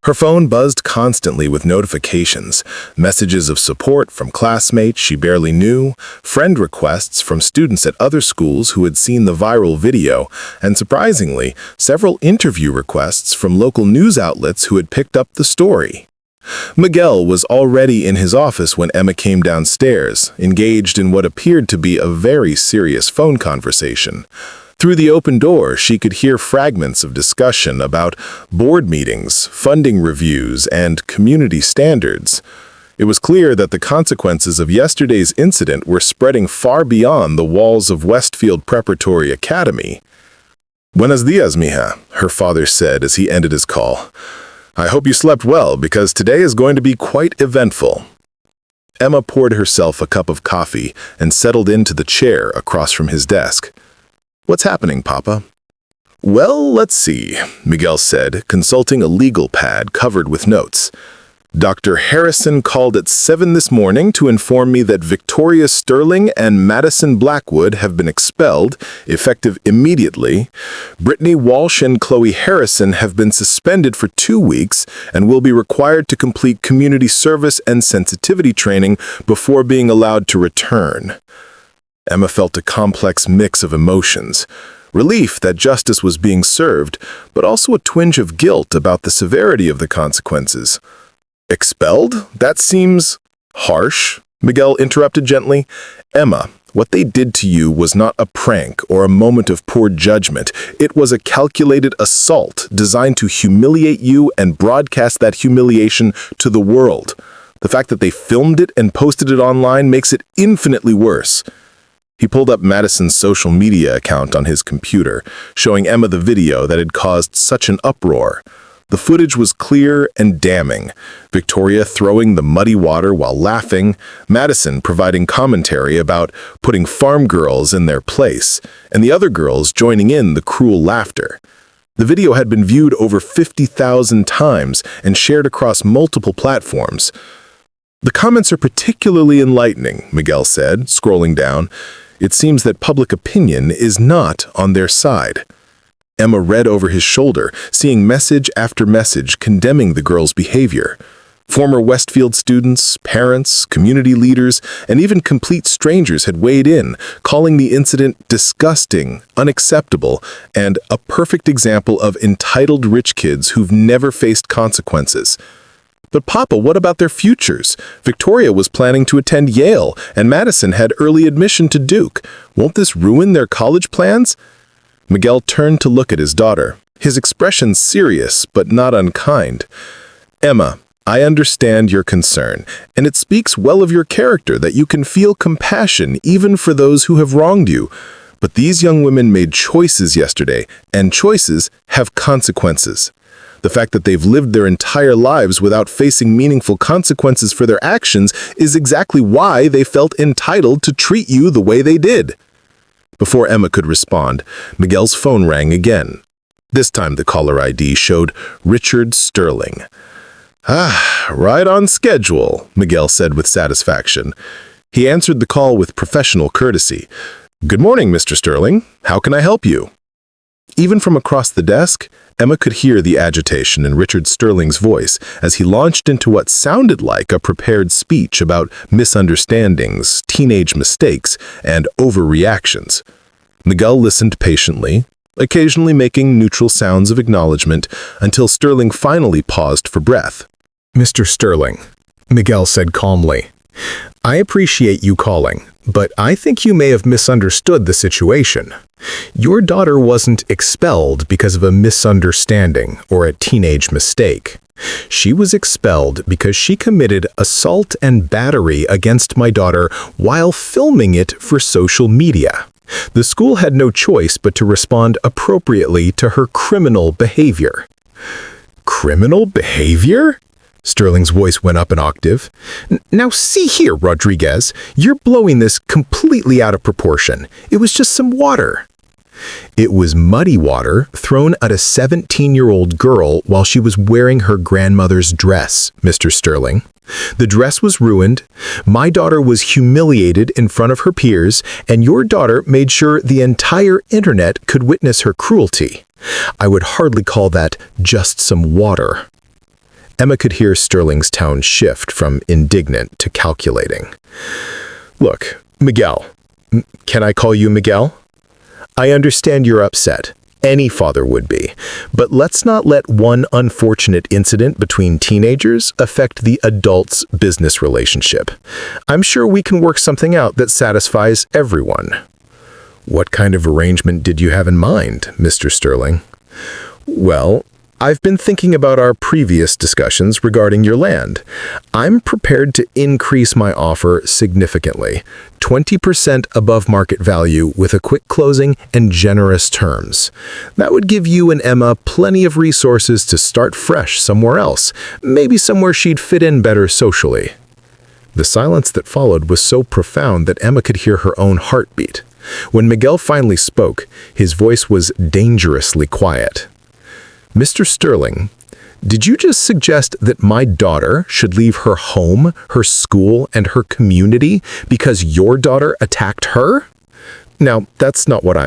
Her phone buzzed constantly with notifications, messages of support from classmates she barely knew, friend requests from students at other schools who had seen the viral video, and surprisingly, several interview requests from local news outlets who had picked up the story. Miguel was already in his office when Emma came downstairs, engaged in what appeared to be a very serious phone conversation. Through the open door, she could hear fragments of discussion about board meetings, funding reviews, and community standards. It was clear that the consequences of yesterday's incident were spreading far beyond the walls of Westfield Preparatory Academy. "Buenos dias, mija," her father said as he ended his call. "I hope you slept well, because today is going to be quite eventful." Emma poured herself a cup of coffee and settled into the chair across from his desk. "What's happening, Papa?" "Well, let's see," Miguel said, consulting a legal pad covered with notes. "Dr. Harrison called at 7 this morning to inform me that Victoria Sterling and Madison Blackwood have been expelled, effective immediately. Brittany Walsh and Chloe Harrison have been suspended for 2 weeks and will be required to complete community service and sensitivity training before being allowed to return." Emma felt a complex mix of emotions. Relief that justice was being served, but also a twinge of guilt about the severity of the consequences. "Expelled? That seems harsh," Miguel interrupted gently. "Emma, what they did to you was not a prank or a moment of poor judgment. It was a calculated assault designed to humiliate you and broadcast that humiliation to the world. The fact that they filmed it and posted it online makes it infinitely worse." He pulled up Madison's social media account on his computer, showing Emma the video that had caused such an uproar. The footage was clear and damning. Victoria throwing the muddy water while laughing, Madison providing commentary about putting farm girls in their place, and the other girls joining in the cruel laughter. The video had been viewed over 50,000 times and shared across multiple platforms. "The comments are particularly enlightening," Miguel said, scrolling down. "It seems that public opinion is not on their side." Emma read over his shoulder, seeing message after message condemning the girl's behavior. Former Westfield students, parents, community leaders, and even complete strangers had weighed in, calling the incident disgusting, unacceptable, and a perfect example of entitled rich kids who've never faced consequences. But Papa, what about their futures? Victoria was planning to attend Yale, and Madison had early admission to Duke. Won't this ruin their college plans? Miguel turned to look at his daughter, his expression serious but not unkind. Emma, I understand your concern, and it speaks well of your character that you can feel compassion even for those who have wronged you. But these young women made choices yesterday, and choices have consequences. The fact that they've lived their entire lives without facing meaningful consequences for their actions is exactly why they felt entitled to treat you the way they did. Before Emma could respond, Miguel's phone rang again. This time the caller ID showed Richard Sterling. Ah, right on schedule, Miguel said with satisfaction. He answered the call with professional courtesy. Good morning, Mr. Sterling. How can I help you? Even from across the desk, Emma could hear the agitation in Richard Sterling's voice as he launched into what sounded like a prepared speech about misunderstandings, teenage mistakes, and overreactions. Miguel listened patiently, occasionally making neutral sounds of acknowledgement until Sterling finally paused for breath. Mr. Sterling, Miguel said calmly, I appreciate you calling, but I think you may have misunderstood the situation. Your daughter wasn't expelled because of a misunderstanding or a teenage mistake. She was expelled because she committed assault and battery against my daughter while filming it for social media. The school had no choice but to respond appropriately to her criminal behavior. Criminal behavior? Sterling's voice went up an octave. Now see here, Rodriguez, you're blowing this completely out of proportion. It was just some water. It was muddy water thrown at a 17-year-old girl while she was wearing her grandmother's dress, Mr. Sterling. The dress was ruined, my daughter was humiliated in front of her peers, and your daughter made sure the entire internet could witness her cruelty. I would hardly call that just some water. Emma could hear Sterling's tone shift from indignant to calculating. Look, Miguel. Can I call you Miguel? I understand you're upset. Any father would be. But let's not let one unfortunate incident between teenagers affect the adult's business relationship. I'm sure we can work something out that satisfies everyone. What kind of arrangement did you have in mind, Mr. Sterling? Well, I've been thinking about our previous discussions regarding your land. I'm prepared to increase my offer significantly, 20% above market value with a quick closing and generous terms. That would give you and Emma plenty of resources to start fresh somewhere else, maybe somewhere she'd fit in better socially. The silence that followed was so profound that Emma could hear her own heartbeat. When Miguel finally spoke, his voice was dangerously quiet. Mr. Sterling, did you just suggest that my daughter should leave her home, her school, and her community because your daughter attacked her? Now, that's not what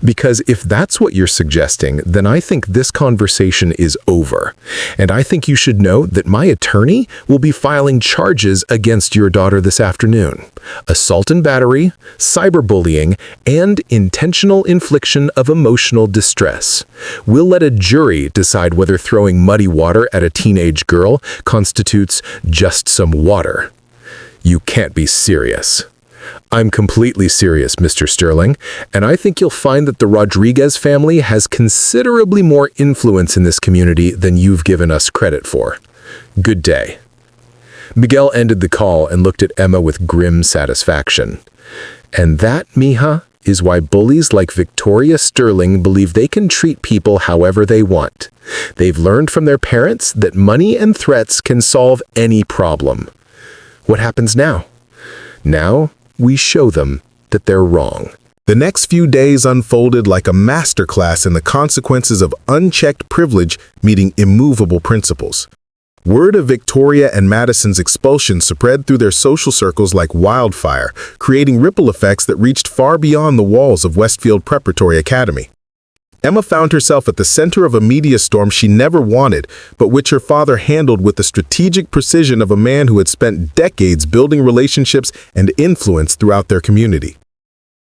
because if that's what you're suggesting, then I think this conversation is over. And I think you should know that my attorney will be filing charges against your daughter this afternoon. Assault and battery, cyberbullying, and intentional infliction of emotional distress. We'll let a jury decide whether throwing muddy water at a teenage girl constitutes just some water. You can't be serious. I'm completely serious, Mr. Sterling, and I think you'll find that the Rodriguez family has considerably more influence in this community than you've given us credit for. Good day. Miguel ended the call and looked at Emma with grim satisfaction. And that, mija, is why bullies like Victoria Sterling believe they can treat people however they want. They've learned from their parents that money and threats can solve any problem. What happens now? Now, we show them that they're wrong. The next few days unfolded like a masterclass in the consequences of unchecked privilege meeting immovable principles. Word of Victoria and Madison's expulsion spread through their social circles like wildfire, creating ripple effects that reached far beyond the walls of Westfield Preparatory Academy. Emma found herself at the center of a media storm she never wanted, but which her father handled with the strategic precision of a man who had spent decades building relationships and influence throughout their community.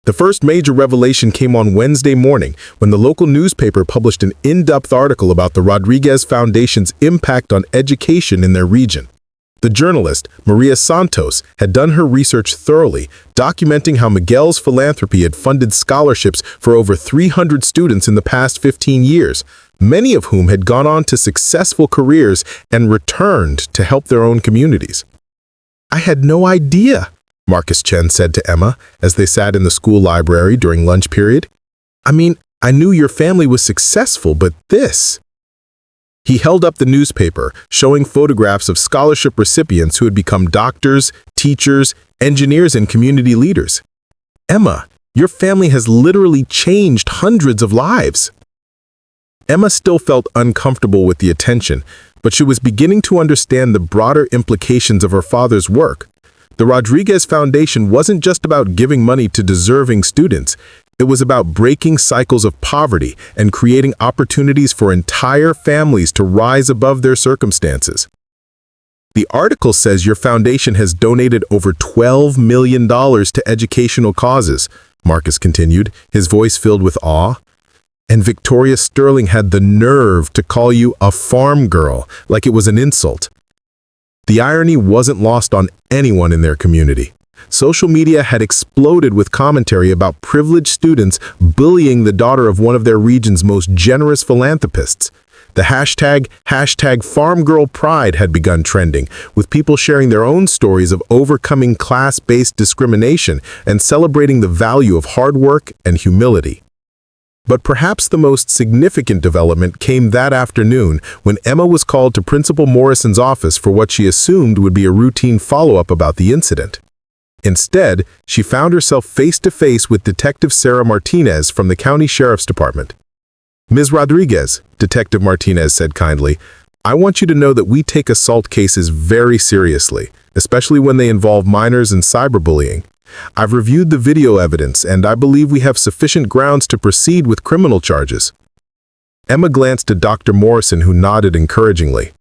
The first major revelation came on Wednesday morning when the local newspaper published an in-depth article about the Rodriguez Foundation's impact on education in their region. The journalist, Maria Santos, had done her research thoroughly, documenting how Miguel's philanthropy had funded scholarships for over 300 students in the past 15 years, many of whom had gone on to successful careers and returned to help their own communities. "I had no idea," Marcus Chen said to Emma as they sat in the school library during lunch period. "I mean, I knew your family was successful, but this..." He held up the newspaper, showing photographs of scholarship recipients who had become doctors, teachers, engineers, and community leaders. "Emma, your family has literally changed hundreds of lives." Emma still felt uncomfortable with the attention, but she was beginning to understand the broader implications of her father's work. The Rodriguez Foundation wasn't just about giving money to deserving students. It was about breaking cycles of poverty and creating opportunities for entire families to rise above their circumstances. "The article says your foundation has donated over $12 million to educational causes," Marcus continued, his voice filled with awe. "And Victoria Sterling had the nerve to call you a farm girl, like it was an insult." The irony wasn't lost on anyone in their community. Social media had exploded with commentary about privileged students bullying the daughter of one of their region's most generous philanthropists. The hashtag #FarmGirlPride had begun trending, with people sharing their own stories of overcoming class-based discrimination and celebrating the value of hard work and humility. But perhaps the most significant development came that afternoon when Emma was called to Principal Morrison's office for what she assumed would be a routine follow-up about the incident. Instead, she found herself face-to-face with Detective Sarah Martinez from the County Sheriff's Department. "Ms. Rodriguez," Detective Martinez said kindly, "I want you to know that we take assault cases very seriously, especially when they involve minors and cyberbullying. I've reviewed the video evidence, and I believe we have sufficient grounds to proceed with criminal charges." Emma glanced at Dr. Morrison, who nodded encouragingly.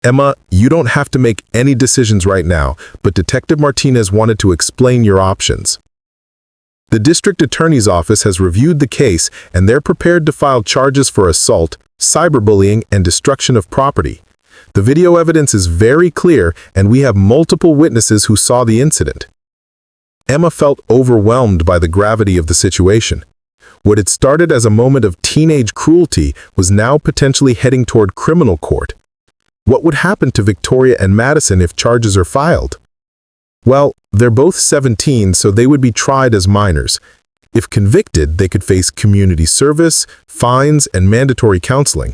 "Emma, you don't have to make any decisions right now, but Detective Martinez wanted to explain your options. The district attorney's office has reviewed the case, and they're prepared to file charges for assault, cyberbullying, and destruction of property. The video evidence is very clear, and we have multiple witnesses who saw the incident." Emma felt overwhelmed by the gravity of the situation. What had started as a moment of teenage cruelty was now potentially heading toward criminal court. What would happen to Victoria and Madison if charges are filed? Well, they're both 17, so they would be tried as minors. If convicted, they could face community service, fines, and mandatory counseling.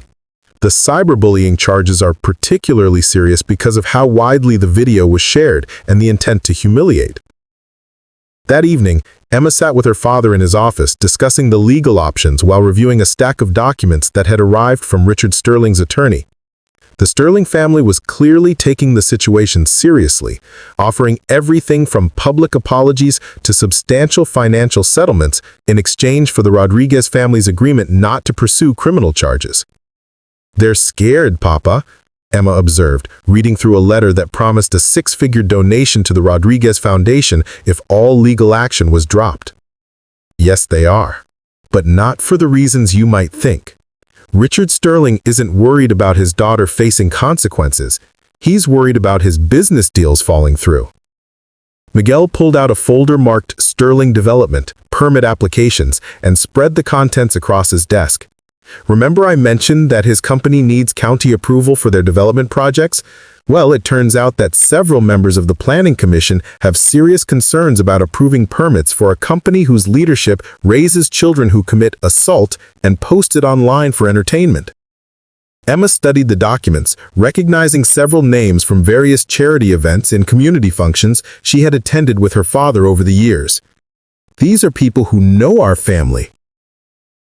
The cyberbullying charges are particularly serious because of how widely the video was shared and the intent to humiliate. That evening, Emma sat with her father in his office discussing the legal options while reviewing a stack of documents that had arrived from Richard Sterling's attorney. The Sterling family was clearly taking the situation seriously, offering everything from public apologies to substantial financial settlements in exchange for the Rodriguez family's agreement not to pursue criminal charges. "They're scared, Papa," Emma observed, reading through a letter that promised a 6-figure donation to the Rodriguez Foundation if all legal action was dropped. "Yes, they are, but not for the reasons you might think. Richard Sterling isn't worried about his daughter facing consequences. He's worried about his business deals falling through." Miguel pulled out a folder marked Sterling Development, Permit Applications, and spread the contents across his desk. "Remember I mentioned that his company needs county approval for their development projects? Well, it turns out that several members of the Planning Commission have serious concerns about approving permits for a company whose leadership raises children who commit assault and post it online for entertainment." Emma studied the documents, recognizing several names from various charity events and community functions she had attended with her father over the years. "These are people who know our family.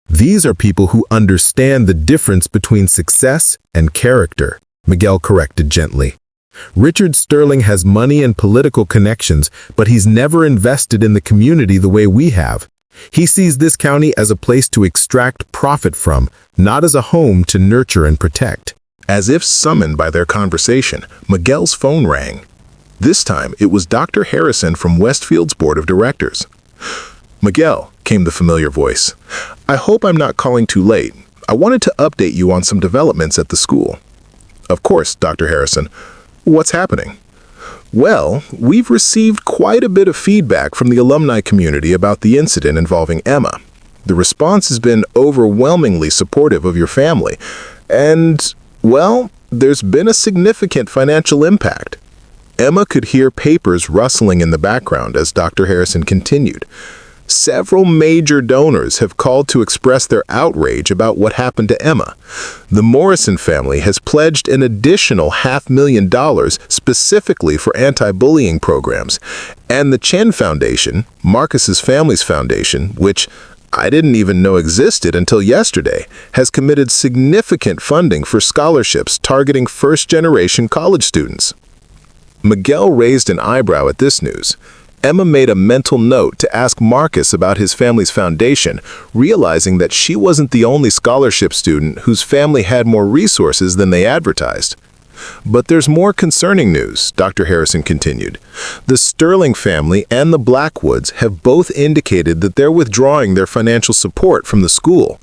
These are people who understand the difference between success and character," Miguel corrected gently. "Richard Sterling has money and political connections, but he's never invested in the community the way we have. He sees this county as a place to extract profit from, not as a home to nurture and protect. As if summoned by their conversation, Miguel's phone rang. This time, it was Dr. Harrison from Westfield's board of directors. "Miguel," came the familiar voice. "I hope I'm not calling too late. I wanted to update you on some developments at the school." "Of course, Dr. Harrison. What's happening?" "Well, we've received quite a bit of feedback from the alumni community about the incident involving Emma. The response has been overwhelmingly supportive of your family, and, well, there's been a significant financial impact." Emma could hear papers rustling in the background as Dr. Harrison continued. "Several major donors have called to express their outrage about what happened to Emma. The Morrison family has pledged an additional $500,000 specifically for anti-bullying programs, and the Chen Foundation, Marcus's family's foundation, which I didn't even know existed until yesterday, has committed significant funding for scholarships targeting first-generation college students." Miguel raised an eyebrow at this news. Emma made a mental note to ask Marcus about his family's foundation, realizing that she wasn't the only scholarship student whose family had more resources than they advertised. "But there's more concerning news," Dr. Harrison continued. "The Sterling family and the Blackwoods have both indicated that they're withdrawing their financial support from the school.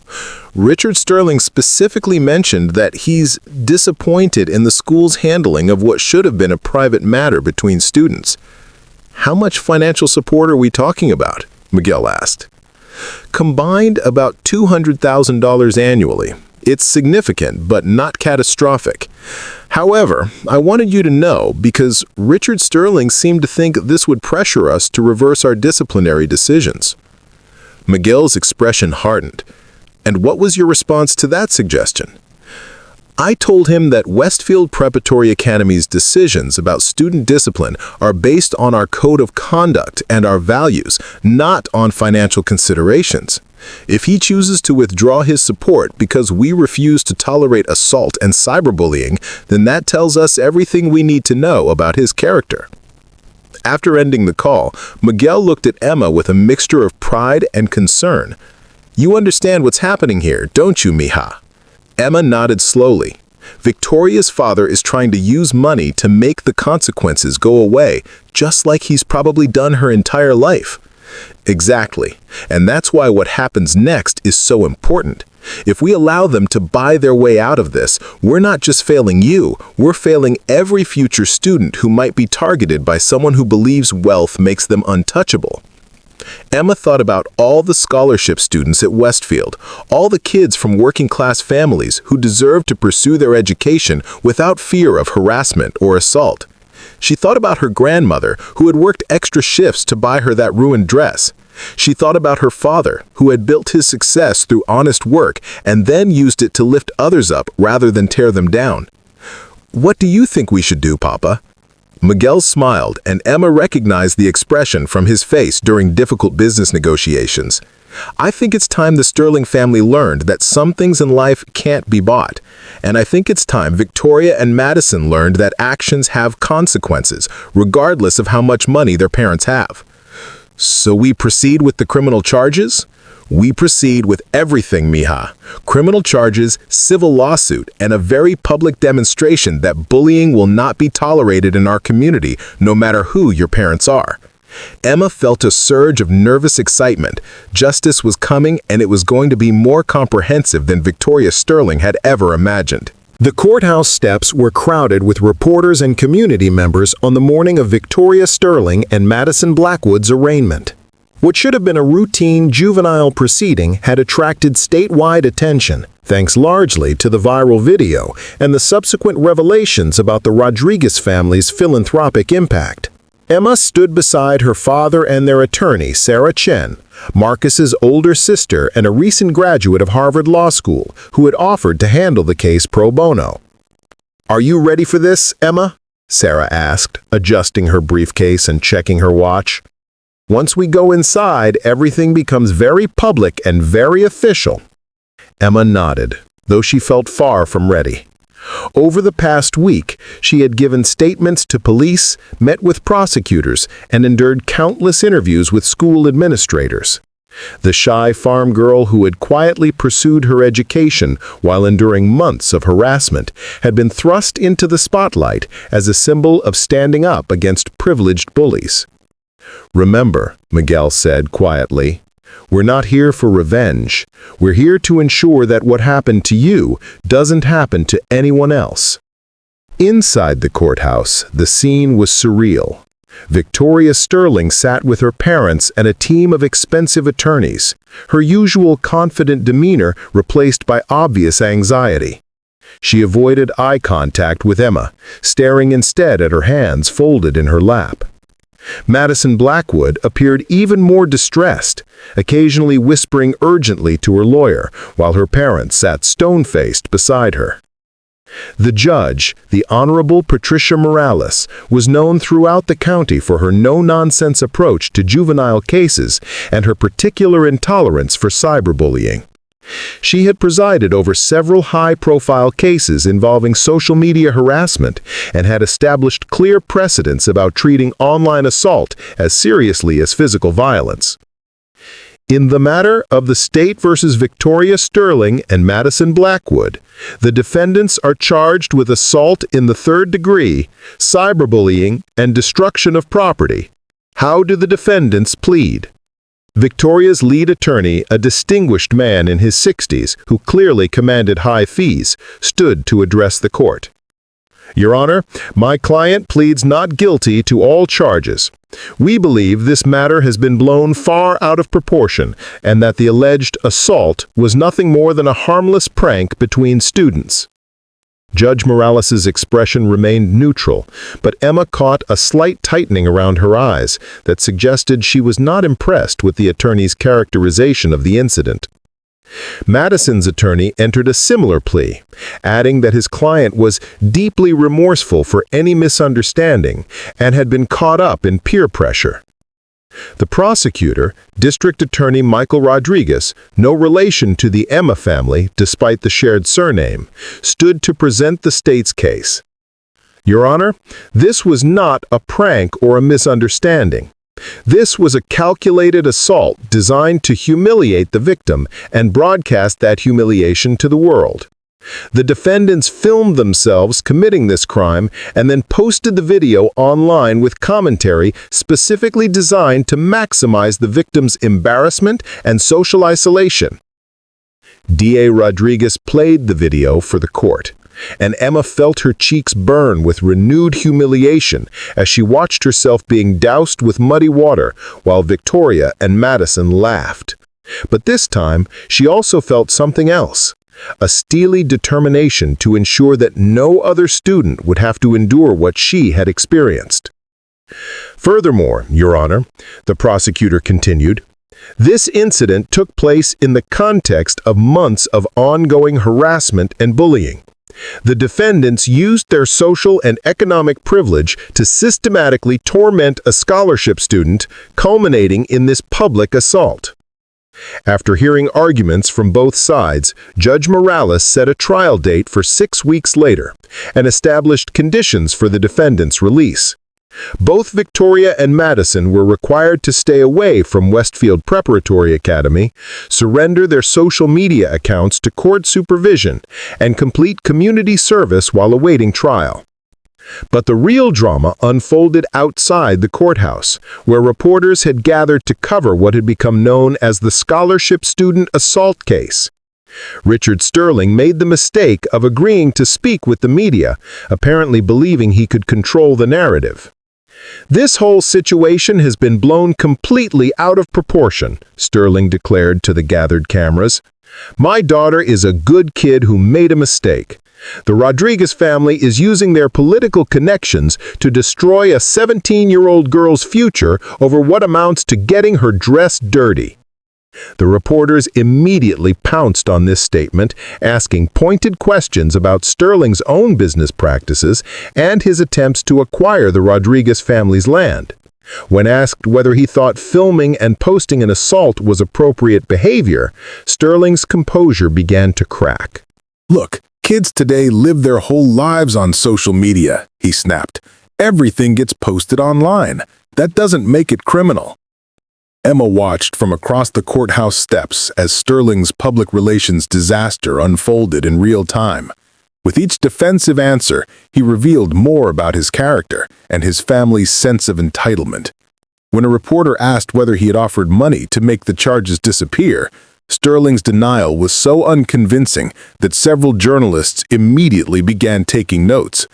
Richard Sterling specifically mentioned that he's disappointed in the school's handling of what should have been a private matter between students." "How much financial support are we talking about?" Miguel asked. "Combined, about $200,000 annually. It's significant, but not catastrophic. However, I wanted you to know because Richard Sterling seemed to think this would pressure us to reverse our disciplinary decisions." Miguel's expression hardened. "And what was your response to that suggestion?" "I told him that Westfield Preparatory Academy's decisions about student discipline are based on our code of conduct and our values, not on financial considerations. If he chooses to withdraw his support because we refuse to tolerate assault and cyberbullying, then that tells us everything we need to know about his character." After ending the call, Miguel looked at Emma with a mixture of pride and concern. "You understand what's happening here, don't you, mija?" Emma nodded slowly. "Victoria's father is trying to use money to make the consequences go away, just like he's probably done her entire life." "Exactly. And that's why what happens next is so important. If we allow them to buy their way out of this, we're not just failing you, we're failing every future student who might be targeted by someone who believes wealth makes them untouchable." Emma thought about all the scholarship students at Westfield, all the kids from working-class families who deserve to pursue their education without fear of harassment or assault. She thought about her grandmother, who had worked extra shifts to buy her that ruined dress. She thought about her father, who had built his success through honest work and then used it to lift others up rather than tear them down. "What do you think we should do, Papa?" Miguel smiled, and Emma recognized the expression from his face during difficult business negotiations. "I think it's time the Sterling family learned that some things in life can't be bought. And I think it's time Victoria and Madison learned that actions have consequences, regardless of how much money their parents have." "So we proceed with the criminal charges?" "We proceed with everything, mija. Criminal charges, civil lawsuit, and a very public demonstration that bullying will not be tolerated in our community, no matter who your parents are." Emma felt a surge of nervous excitement. Justice was coming, and it was going to be more comprehensive than Victoria Sterling had ever imagined. The courthouse steps were crowded with reporters and community members on the morning of Victoria Sterling and Madison Blackwood's arraignment. What should have been a routine juvenile proceeding had attracted statewide attention, thanks largely to the viral video and the subsequent revelations about the Rodriguez family's philanthropic impact. Emma stood beside her father and their attorney, Sarah Chen, Marcus's older sister and a recent graduate of Harvard Law School, who had offered to handle the case pro bono. "Are you ready for this, Emma?" Sarah asked, adjusting her briefcase and checking her watch. "Once we go inside, everything becomes very public and very official." Emma nodded, though she felt far from ready. Over the past week, she had given statements to police, met with prosecutors, and endured countless interviews with school administrators. The shy farm girl who had quietly pursued her education while enduring months of harassment had been thrust into the spotlight as a symbol of standing up against privileged bullies. "Remember," Miguel said quietly, "we're not here for revenge. We're here to ensure that what happened to you doesn't happen to anyone else." Inside the courthouse, the scene was surreal. Victoria Sterling sat with her parents and a team of expensive attorneys, her usual confident demeanor replaced by obvious anxiety. She avoided eye contact with Emma, staring instead at her hands folded in her lap. Madison Blackwood appeared even more distressed, occasionally whispering urgently to her lawyer, while her parents sat stone-faced beside her. The judge, the Honorable Patricia Morales, was known throughout the county for her no-nonsense approach to juvenile cases and her particular intolerance for cyberbullying. She had presided over several high-profile cases involving social media harassment and had established clear precedents about treating online assault as seriously as physical violence. In the matter of the state versus Victoria Sterling and Madison Blackwood, the defendants are charged with assault in the third degree, cyberbullying, and destruction of property. How do the defendants plead? Victoria's lead attorney, a distinguished man in his 60s who clearly commanded high fees, stood to address the court. "Your Honor, my client pleads not guilty to all charges. We believe this matter has been blown far out of proportion and that the alleged assault was nothing more than a harmless prank between students." Judge Morales's expression remained neutral, but Emma caught a slight tightening around her eyes that suggested she was not impressed with the attorney's characterization of the incident. Madison's attorney entered a similar plea, adding that his client was deeply remorseful for any misunderstanding and had been caught up in peer pressure. The prosecutor, District Attorney Michael Rodriguez, no relation to the Emma family despite the shared surname, stood to present the state's case. "Your Honor, this was not a prank or a misunderstanding. This was a calculated assault designed to humiliate the victim and broadcast that humiliation to the world. The defendants filmed themselves committing this crime and then posted the video online with commentary specifically designed to maximize the victim's embarrassment and social isolation." DA Rodriguez played the video for the court, and Emma felt her cheeks burn with renewed humiliation as she watched herself being doused with muddy water while Victoria and Madison laughed. But this time, she also felt something else. A steely determination to ensure that no other student would have to endure what she had experienced. "Furthermore, Your Honor," the prosecutor continued, "this incident took place in the context of months of ongoing harassment and bullying. The defendants used their social and economic privilege to systematically torment a scholarship student, culminating in this public assault." After hearing arguments from both sides, Judge Morales set a trial date for 6 weeks later and established conditions for the defendants' release. Both Victoria and Madison were required to stay away from Westfield Preparatory Academy, surrender their social media accounts to court supervision, and complete community service while awaiting trial. But the real drama unfolded outside the courthouse, where reporters had gathered to cover what had become known as the scholarship student assault case. Richard Sterling made the mistake of agreeing to speak with the media, apparently believing he could control the narrative. "This whole situation has been blown completely out of proportion," Sterling declared to the gathered cameras. "My daughter is a good kid who made a mistake. The Rodriguez family is using their political connections to destroy a 17-year-old girl's future over what amounts to getting her dress dirty." The reporters immediately pounced on this statement, asking pointed questions about Sterling's own business practices and his attempts to acquire the Rodriguez family's land. When asked whether he thought filming and posting an assault was appropriate behavior, Sterling's composure began to crack. "Look, kids today live their whole lives on social media," he snapped. "Everything gets posted online. That doesn't make it criminal." Emma watched from across the courthouse steps as Sterling's public relations disaster unfolded in real time. With each defensive answer, he revealed more about his character and his family's sense of entitlement. When a reporter asked whether he had offered money to make the charges disappear, Sterling's denial was so unconvincing that several journalists immediately began taking notes.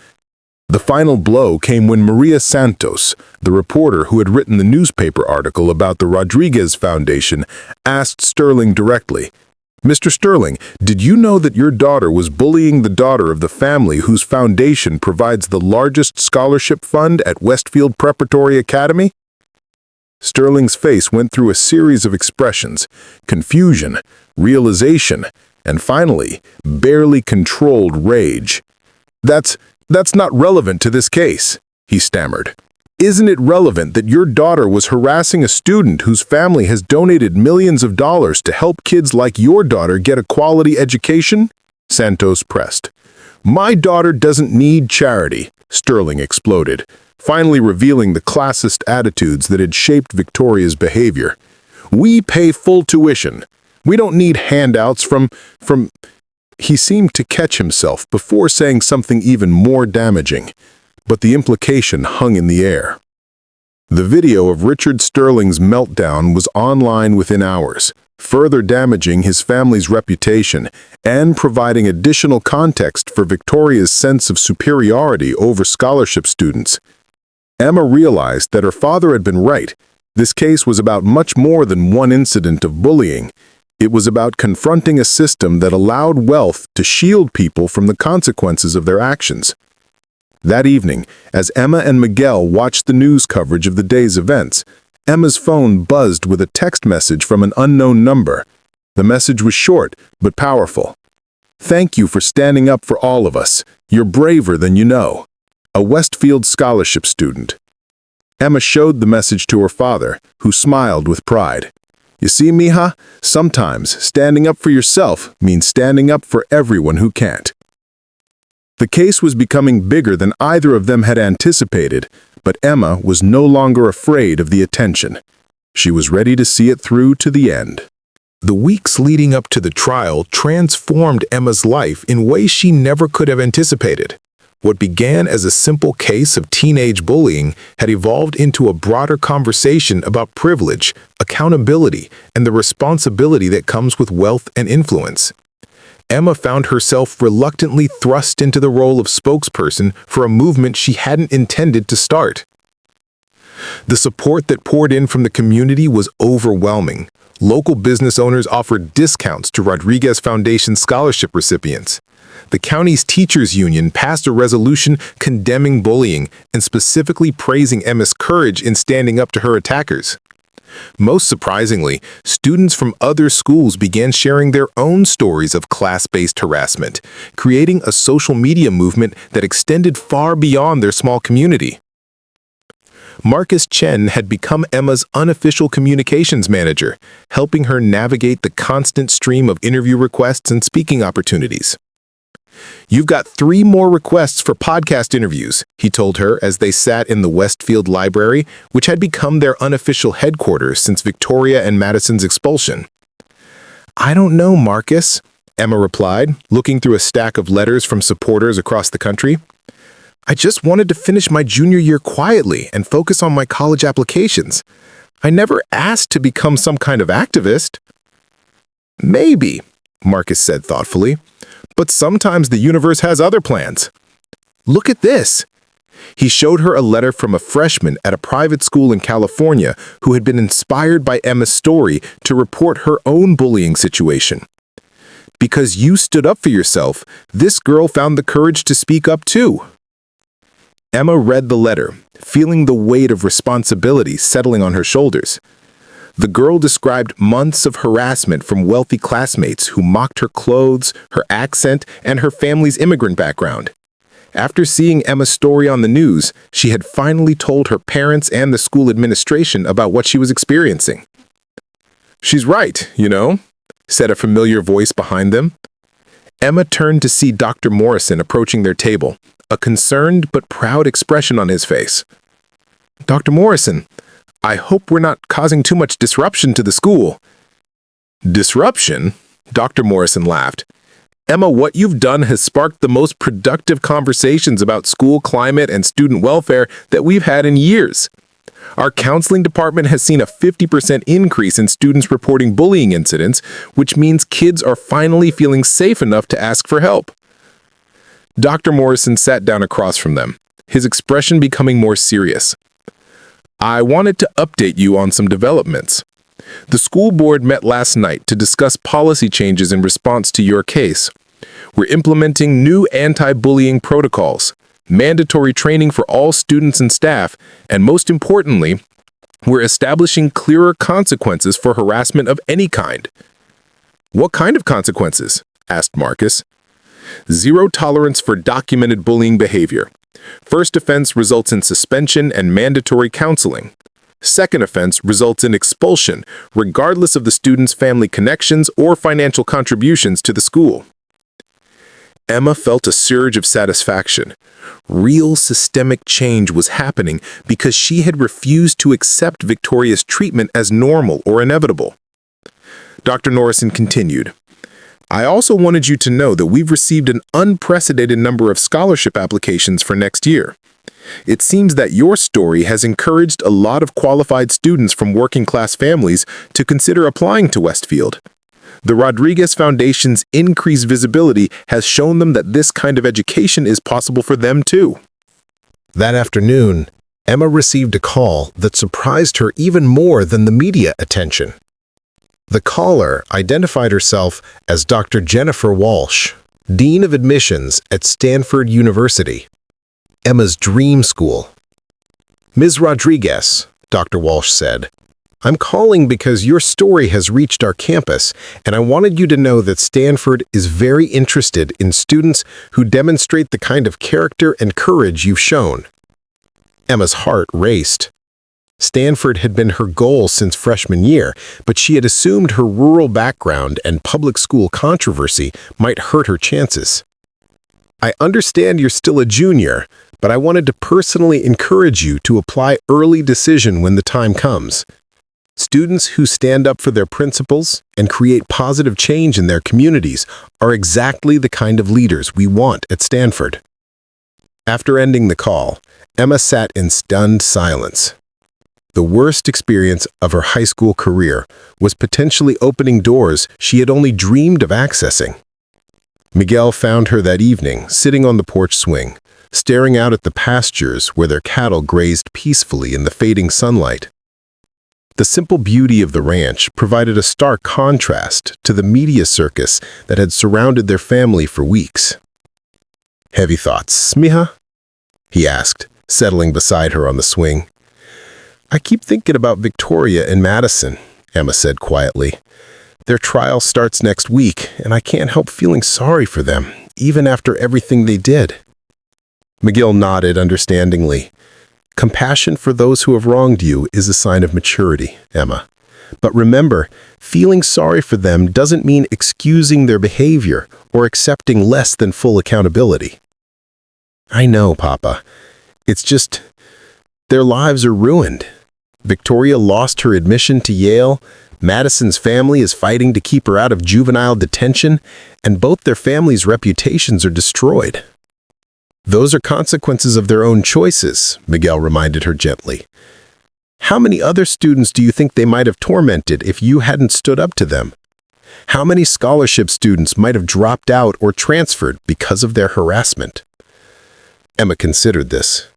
The final blow came when Maria Santos, the reporter who had written the newspaper article about the Rodriguez Foundation, asked Sterling directly, "Mr. Sterling, did you know that your daughter was bullying the daughter of the family whose foundation provides the largest scholarship fund at Westfield Preparatory Academy?" Sterling's face went through a series of expressions: confusion, realization, and finally, barely controlled rage. That's not relevant to this case," he stammered. "Isn't it relevant that your daughter was harassing a student whose family has donated millions of dollars to help kids like your daughter get a quality education?" Santos pressed. "My daughter doesn't need charity," Sterling exploded, finally revealing the classist attitudes that had shaped Victoria's behavior. "We pay full tuition. We don't need handouts from... He seemed to catch himself before saying something even more damaging, but the implication hung in the air. The video of Richard Sterling's meltdown was online within hours, further damaging his family's reputation and providing additional context for Victoria's sense of superiority over scholarship students. Emma realized that her father had been right. This case was about much more than one incident of bullying. It was about confronting a system that allowed wealth to shield people from the consequences of their actions. That evening, as Emma and Miguel watched the news coverage of the day's events, Emma's phone buzzed with a text message from an unknown number. The message was short but powerful. "Thank you for standing up for all of us. You're braver than you know. A Westfield scholarship student." Emma showed the message to her father, who smiled with pride. "You see, mija, sometimes standing up for yourself means standing up for everyone who can't." The case was becoming bigger than either of them had anticipated, but Emma was no longer afraid of the attention. She was ready to see it through to the end. The weeks leading up to the trial transformed Emma's life in ways she never could have anticipated. What began as a simple case of teenage bullying had evolved into a broader conversation about privilege, accountability, and the responsibility that comes with wealth and influence. Emma found herself reluctantly thrust into the role of spokesperson for a movement she hadn't intended to start. The support that poured in from the community was overwhelming. Local business owners offered discounts to Rodriguez Foundation scholarship recipients. The county's teachers' union passed a resolution condemning bullying and specifically praising Emma's courage in standing up to her attackers. Most surprisingly, students from other schools began sharing their own stories of class-based harassment, creating a social media movement that extended far beyond their small community. Marcus Chen had become Emma's unofficial communications manager, helping her navigate the constant stream of interview requests and speaking opportunities. "You've got 3 more requests for podcast interviews," he told her as they sat in the Westfield Library, which had become their unofficial headquarters since Victoria and Madison's expulsion. "I don't know, Marcus," Emma replied, looking through a stack of letters from supporters across the country. "I just wanted to finish my junior year quietly and focus on my college applications. I never asked to become some kind of activist." "Maybe," Marcus said thoughtfully. "But sometimes the universe has other plans. Look at this." He showed her a letter from a freshman at a private school in California who had been inspired by Emma's story to report her own bullying situation. "Because you stood up for yourself, this girl found the courage to speak up too." Emma read the letter, feeling the weight of responsibility settling on her shoulders. The girl described months of harassment from wealthy classmates who mocked her clothes, her accent, and her family's immigrant background. After seeing Emma's story on the news, she had finally told her parents and the school administration about what she was experiencing. "She's right, you know," said a familiar voice behind them. Emma turned to see Dr. Morrison approaching their table, a concerned but proud expression on his face. "Dr. Morrison, I hope we're not causing too much disruption to the school." "Disruption?" Dr. Morrison laughed. "Emma, what you've done has sparked the most productive conversations about school climate and student welfare that we've had in years. Our counseling department has seen a 50% increase in students reporting bullying incidents, which means kids are finally feeling safe enough to ask for help." Dr. Morrison sat down across from them, his expression becoming more serious. "I wanted to update you on some developments. The school board met last night to discuss policy changes in response to your case. We're implementing new anti-bullying protocols, mandatory training for all students and staff, and most importantly, we're establishing clearer consequences for harassment of any kind." "What kind of consequences?" asked Marcus. "Zero tolerance for documented bullying behavior. First offense results in suspension and mandatory counseling. Second offense results in expulsion, regardless of the student's family connections or financial contributions to the school." Emma felt a surge of satisfaction. Real systemic change was happening because she had refused to accept Victoria's treatment as normal or inevitable. Dr. Morrison continued, "I also wanted you to know that we've received an unprecedented number of scholarship applications for next year. It seems that your story has encouraged a lot of qualified students from working-class families to consider applying to Westfield. The Rodriguez Foundation's increased visibility has shown them that this kind of education is possible for them too." That afternoon, Emma received a call that surprised her even more than the media attention. The caller identified herself as Dr. Jennifer Walsh, Dean of Admissions at Stanford University, Emma's dream school. "Ms. Rodriguez," Dr. Walsh said, "I'm calling because your story has reached our campus, and I wanted you to know that Stanford is very interested in students who demonstrate the kind of character and courage you've shown." Emma's heart raced. Stanford had been her goal since freshman year, but she had assumed her rural background and public school controversy might hurt her chances. "I understand you're still a junior, but I wanted to personally encourage you to apply early decision when the time comes. Students who stand up for their principles and create positive change in their communities are exactly the kind of leaders we want at Stanford." After ending the call, Emma sat in stunned silence. The worst experience of her high school career was potentially opening doors she had only dreamed of accessing. Miguel found her that evening, sitting on the porch swing, staring out at the pastures where their cattle grazed peacefully in the fading sunlight. The simple beauty of the ranch provided a stark contrast to the media circus that had surrounded their family for weeks. "Heavy thoughts, mija?" he asked, settling beside her on the swing. "I keep thinking about Victoria and Madison," Emma said quietly. "Their trial starts next week, and I can't help feeling sorry for them, even after everything they did." Miguel nodded understandingly. "Compassion for those who have wronged you is a sign of maturity, Emma. But remember, feeling sorry for them doesn't mean excusing their behavior or accepting less than full accountability." "I know, Papa. It's just, their lives are ruined. Victoria lost her admission to Yale, Madison's family is fighting to keep her out of juvenile detention, and both their families' reputations are destroyed." "Those are consequences of their own choices," Miguel reminded her gently. "How many other students do you think they might have tormented if you hadn't stood up to them? How many scholarship students might have dropped out or transferred because of their harassment?" Emma considered this.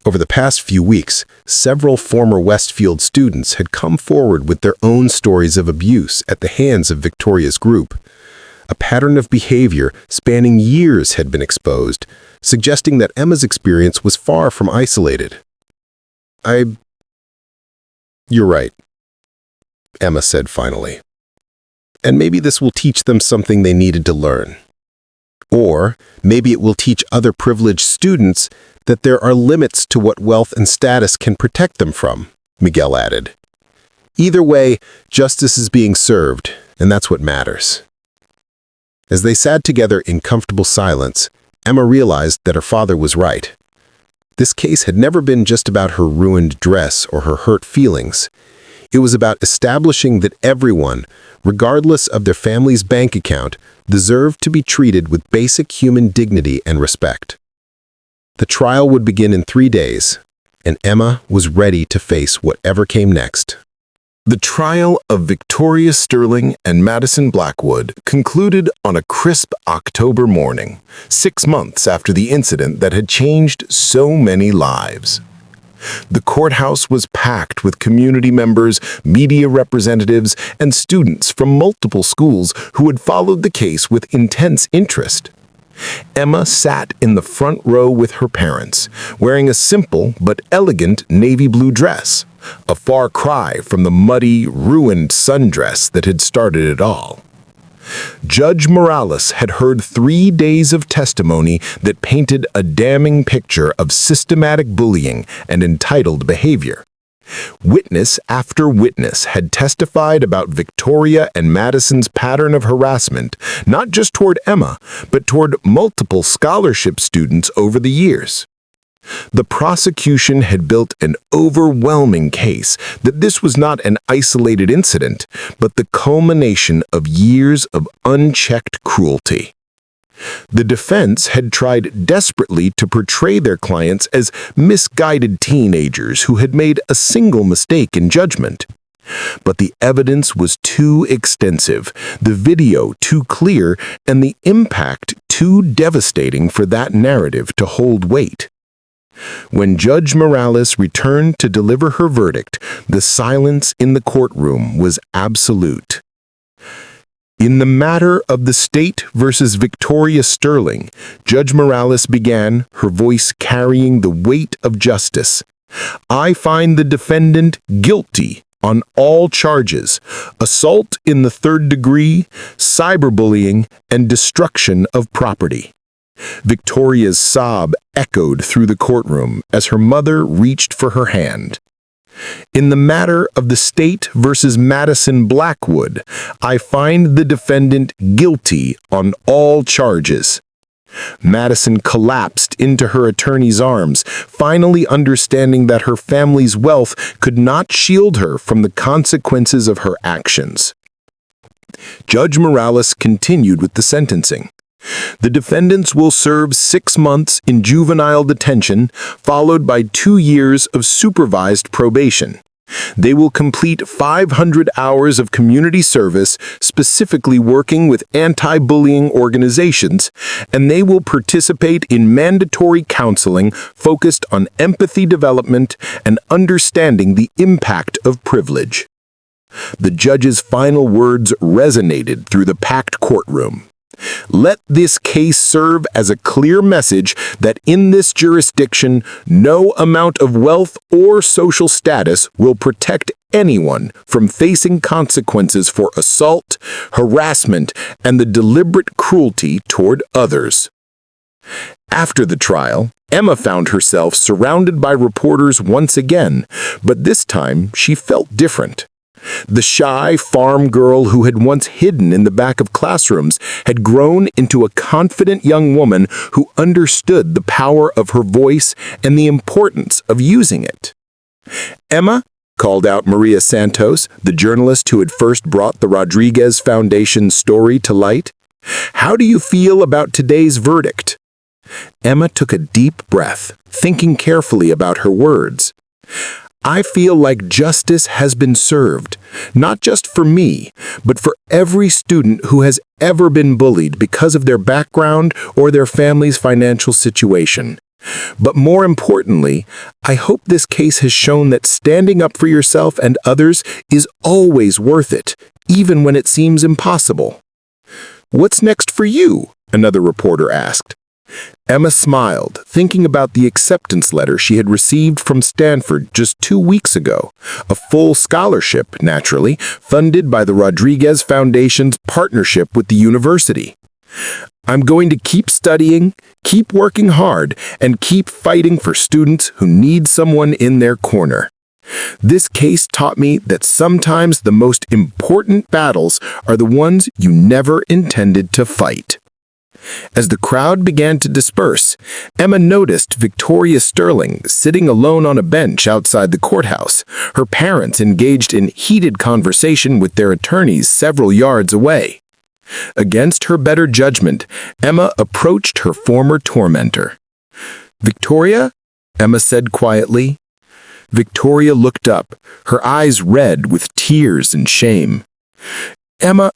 Over the past few weeks, several former Westfield students had come forward with their own stories of abuse at the hands of Victoria's group. A pattern of behavior spanning years had been exposed, suggesting that Emma's experience was far from isolated. "You're right," Emma said finally. "And maybe this will teach them something they needed to learn. Or maybe it will teach other privileged students that there are limits to what wealth and status can protect them from," Miguel added. "Either way, justice is being served, and that's what matters." As they sat together in comfortable silence, Emma realized that her father was right. This case had never been just about her ruined dress or her hurt feelings. It was about establishing that everyone, regardless of their family's bank account, deserved to be treated with basic human dignity and respect. The trial would begin in 3 days, and Emma was ready to face whatever came next. The trial of Victoria Sterling and Madison Blackwood concluded on a crisp October morning, 6 months after the incident that had changed so many lives. The courthouse was packed with community members, media representatives, and students from multiple schools who had followed the case with intense interest. Emma sat in the front row with her parents, wearing a simple but elegant navy blue dress, a far cry from the muddy, ruined sundress that had started it all. Judge Morales had heard 3 days of testimony that painted a damning picture of systematic bullying and entitled behavior. Witness after witness had testified about Victoria and Madison's pattern of harassment, not just toward Emma, but toward multiple scholarship students over the years. The prosecution had built an overwhelming case that this was not an isolated incident, but the culmination of years of unchecked cruelty. The defense had tried desperately to portray their clients as misguided teenagers who had made a single mistake in judgment. But the evidence was too extensive, the video too clear, and the impact too devastating for that narrative to hold weight. When Judge Morales returned to deliver her verdict, the silence in the courtroom was absolute. In the matter of the State versus Victoria Sterling, Judge Morales began, her voice carrying the weight of justice. I find the defendant guilty on all charges: assault in the 3rd degree, cyberbullying, and destruction of property. Victoria's sob echoed through the courtroom as her mother reached for her hand. In the matter of the State versus Madison Blackwood, I find the defendant guilty on all charges. Madison collapsed into her attorney's arms, finally understanding that her family's wealth could not shield her from the consequences of her actions. Judge Morales continued with the sentencing. The defendants will serve 6 months in juvenile detention, followed by 2 years of supervised probation. They will complete 500 hours of community service, specifically working with anti-bullying organizations, and they will participate in mandatory counseling focused on empathy development and understanding the impact of privilege. The judge's final words resonated through the packed courtroom. Let this case serve as a clear message that in this jurisdiction, no amount of wealth or social status will protect anyone from facing consequences for assault, harassment, and the deliberate cruelty toward others. After the trial, Emma found herself surrounded by reporters once again, but this time she felt different. The shy farm girl who had once hidden in the back of classrooms had grown into a confident young woman who understood the power of her voice and the importance of using it. Emma, called out Maria Santos, the journalist who had first brought the Rodriguez Foundation's story to light. How do you feel about today's verdict? Emma took a deep breath, thinking carefully about her words. I feel like justice has been served, not just for me, but for every student who has ever been bullied because of their background or their family's financial situation. But more importantly, I hope this case has shown that standing up for yourself and others is always worth it, even when it seems impossible. What's next for you? Another reporter asked. Emma smiled, thinking about the acceptance letter she had received from Stanford just 2 weeks ago, a full scholarship, naturally, funded by the Rodriguez Foundation's partnership with the university. I'm going to keep studying, keep working hard, and keep fighting for students who need someone in their corner. This case taught me that sometimes the most important battles are the ones you never intended to fight. As the crowd began to disperse, Emma noticed Victoria Sterling sitting alone on a bench outside the courthouse, her parents engaged in heated conversation with their attorneys several yards away. Against her better judgment, Emma approached her former tormentor. "Victoria?" Emma said quietly. Victoria looked up, her eyes red with tears and shame. "Emma,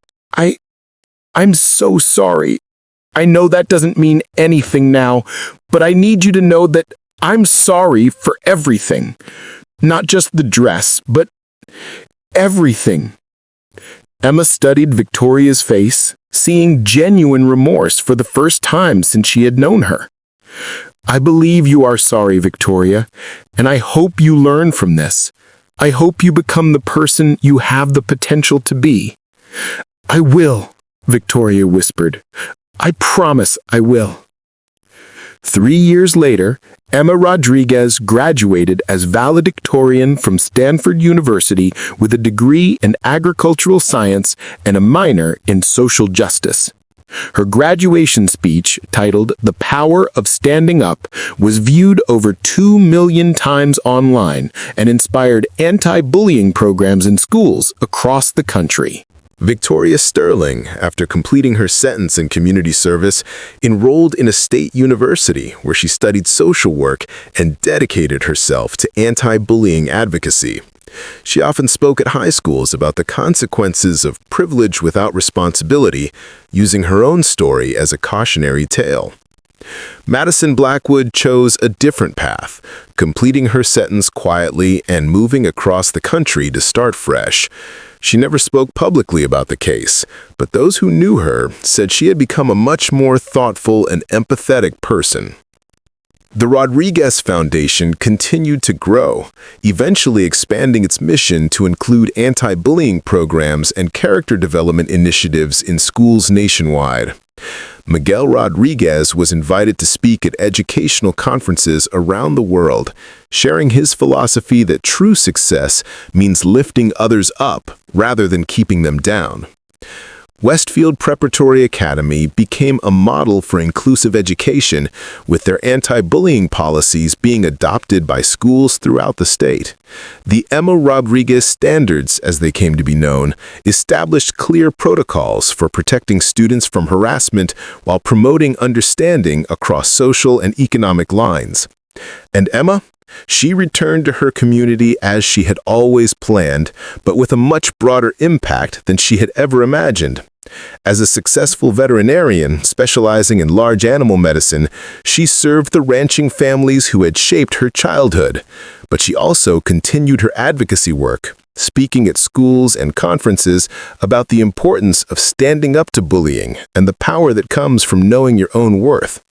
I'm so sorry. I know that doesn't mean anything now, but I need you to know that I'm sorry for everything. Not just the dress, but everything." Emma studied Victoria's face, seeing genuine remorse for the first time since she had known her. "I believe you are sorry, Victoria, and I hope you learn from this. I hope you become the person you have the potential to be." "I will," Victoria whispered. "I promise I will." 3 years later, Emma Rodriguez graduated as valedictorian from Stanford University with a degree in agricultural science and a minor in social justice. Her graduation speech, titled "The Power of Standing Up," was viewed over 2 million times online and inspired anti-bullying programs in schools across the country. Victoria Sterling, after completing her sentence in community service, enrolled in a state university where she studied social work and dedicated herself to anti-bullying advocacy. She often spoke at high schools about the consequences of privilege without responsibility, using her own story as a cautionary tale. Madison Blackwood chose a different path, completing her sentence quietly and moving across the country to start fresh. She never spoke publicly about the case, but those who knew her said she had become a much more thoughtful and empathetic person. The Rodriguez Foundation continued to grow, eventually expanding its mission to include anti-bullying programs and character development initiatives in schools nationwide. Miguel Rodriguez was invited to speak at educational conferences around the world, sharing his philosophy that true success means lifting others up rather than keeping them down. Westfield Preparatory Academy became a model for inclusive education, with their anti-bullying policies being adopted by schools throughout the state. The Emma Rodriguez Standards, as they came to be known, established clear protocols for protecting students from harassment while promoting understanding across social and economic lines. And Emma? She returned to her community as she had always planned, but with a much broader impact than she had ever imagined. As a successful veterinarian specializing in large animal medicine, she served the ranching families who had shaped her childhood. But she also continued her advocacy work, speaking at schools and conferences about the importance of standing up to bullying and the power that comes from knowing your own worth.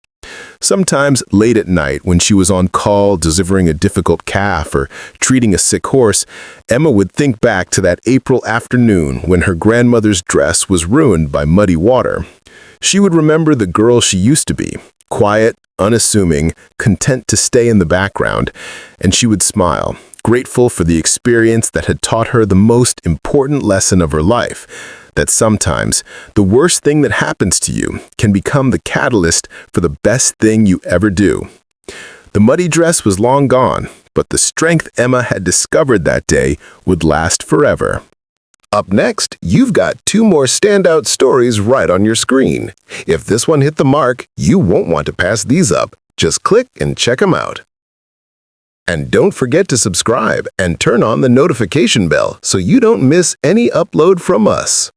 Sometimes late at night, when she was on call delivering a difficult calf or treating a sick horse, Emma would think back to that April afternoon when her grandmother's dress was ruined by muddy water. She would remember the girl she used to be, quiet, unassuming, content to stay in the background, and she would smile, grateful for the experience that had taught her the most important lesson of her life, that sometimes the worst thing that happens to you can become the catalyst for the best thing you ever do. The muddy dress was long gone, but the strength Emma had discovered that day would last forever. Up next, you've got 2 more standout stories right on your screen. If this one hit the mark, you won't want to pass these up. Just click and check them out. And don't forget to subscribe and turn on the notification bell so you don't miss any upload from us.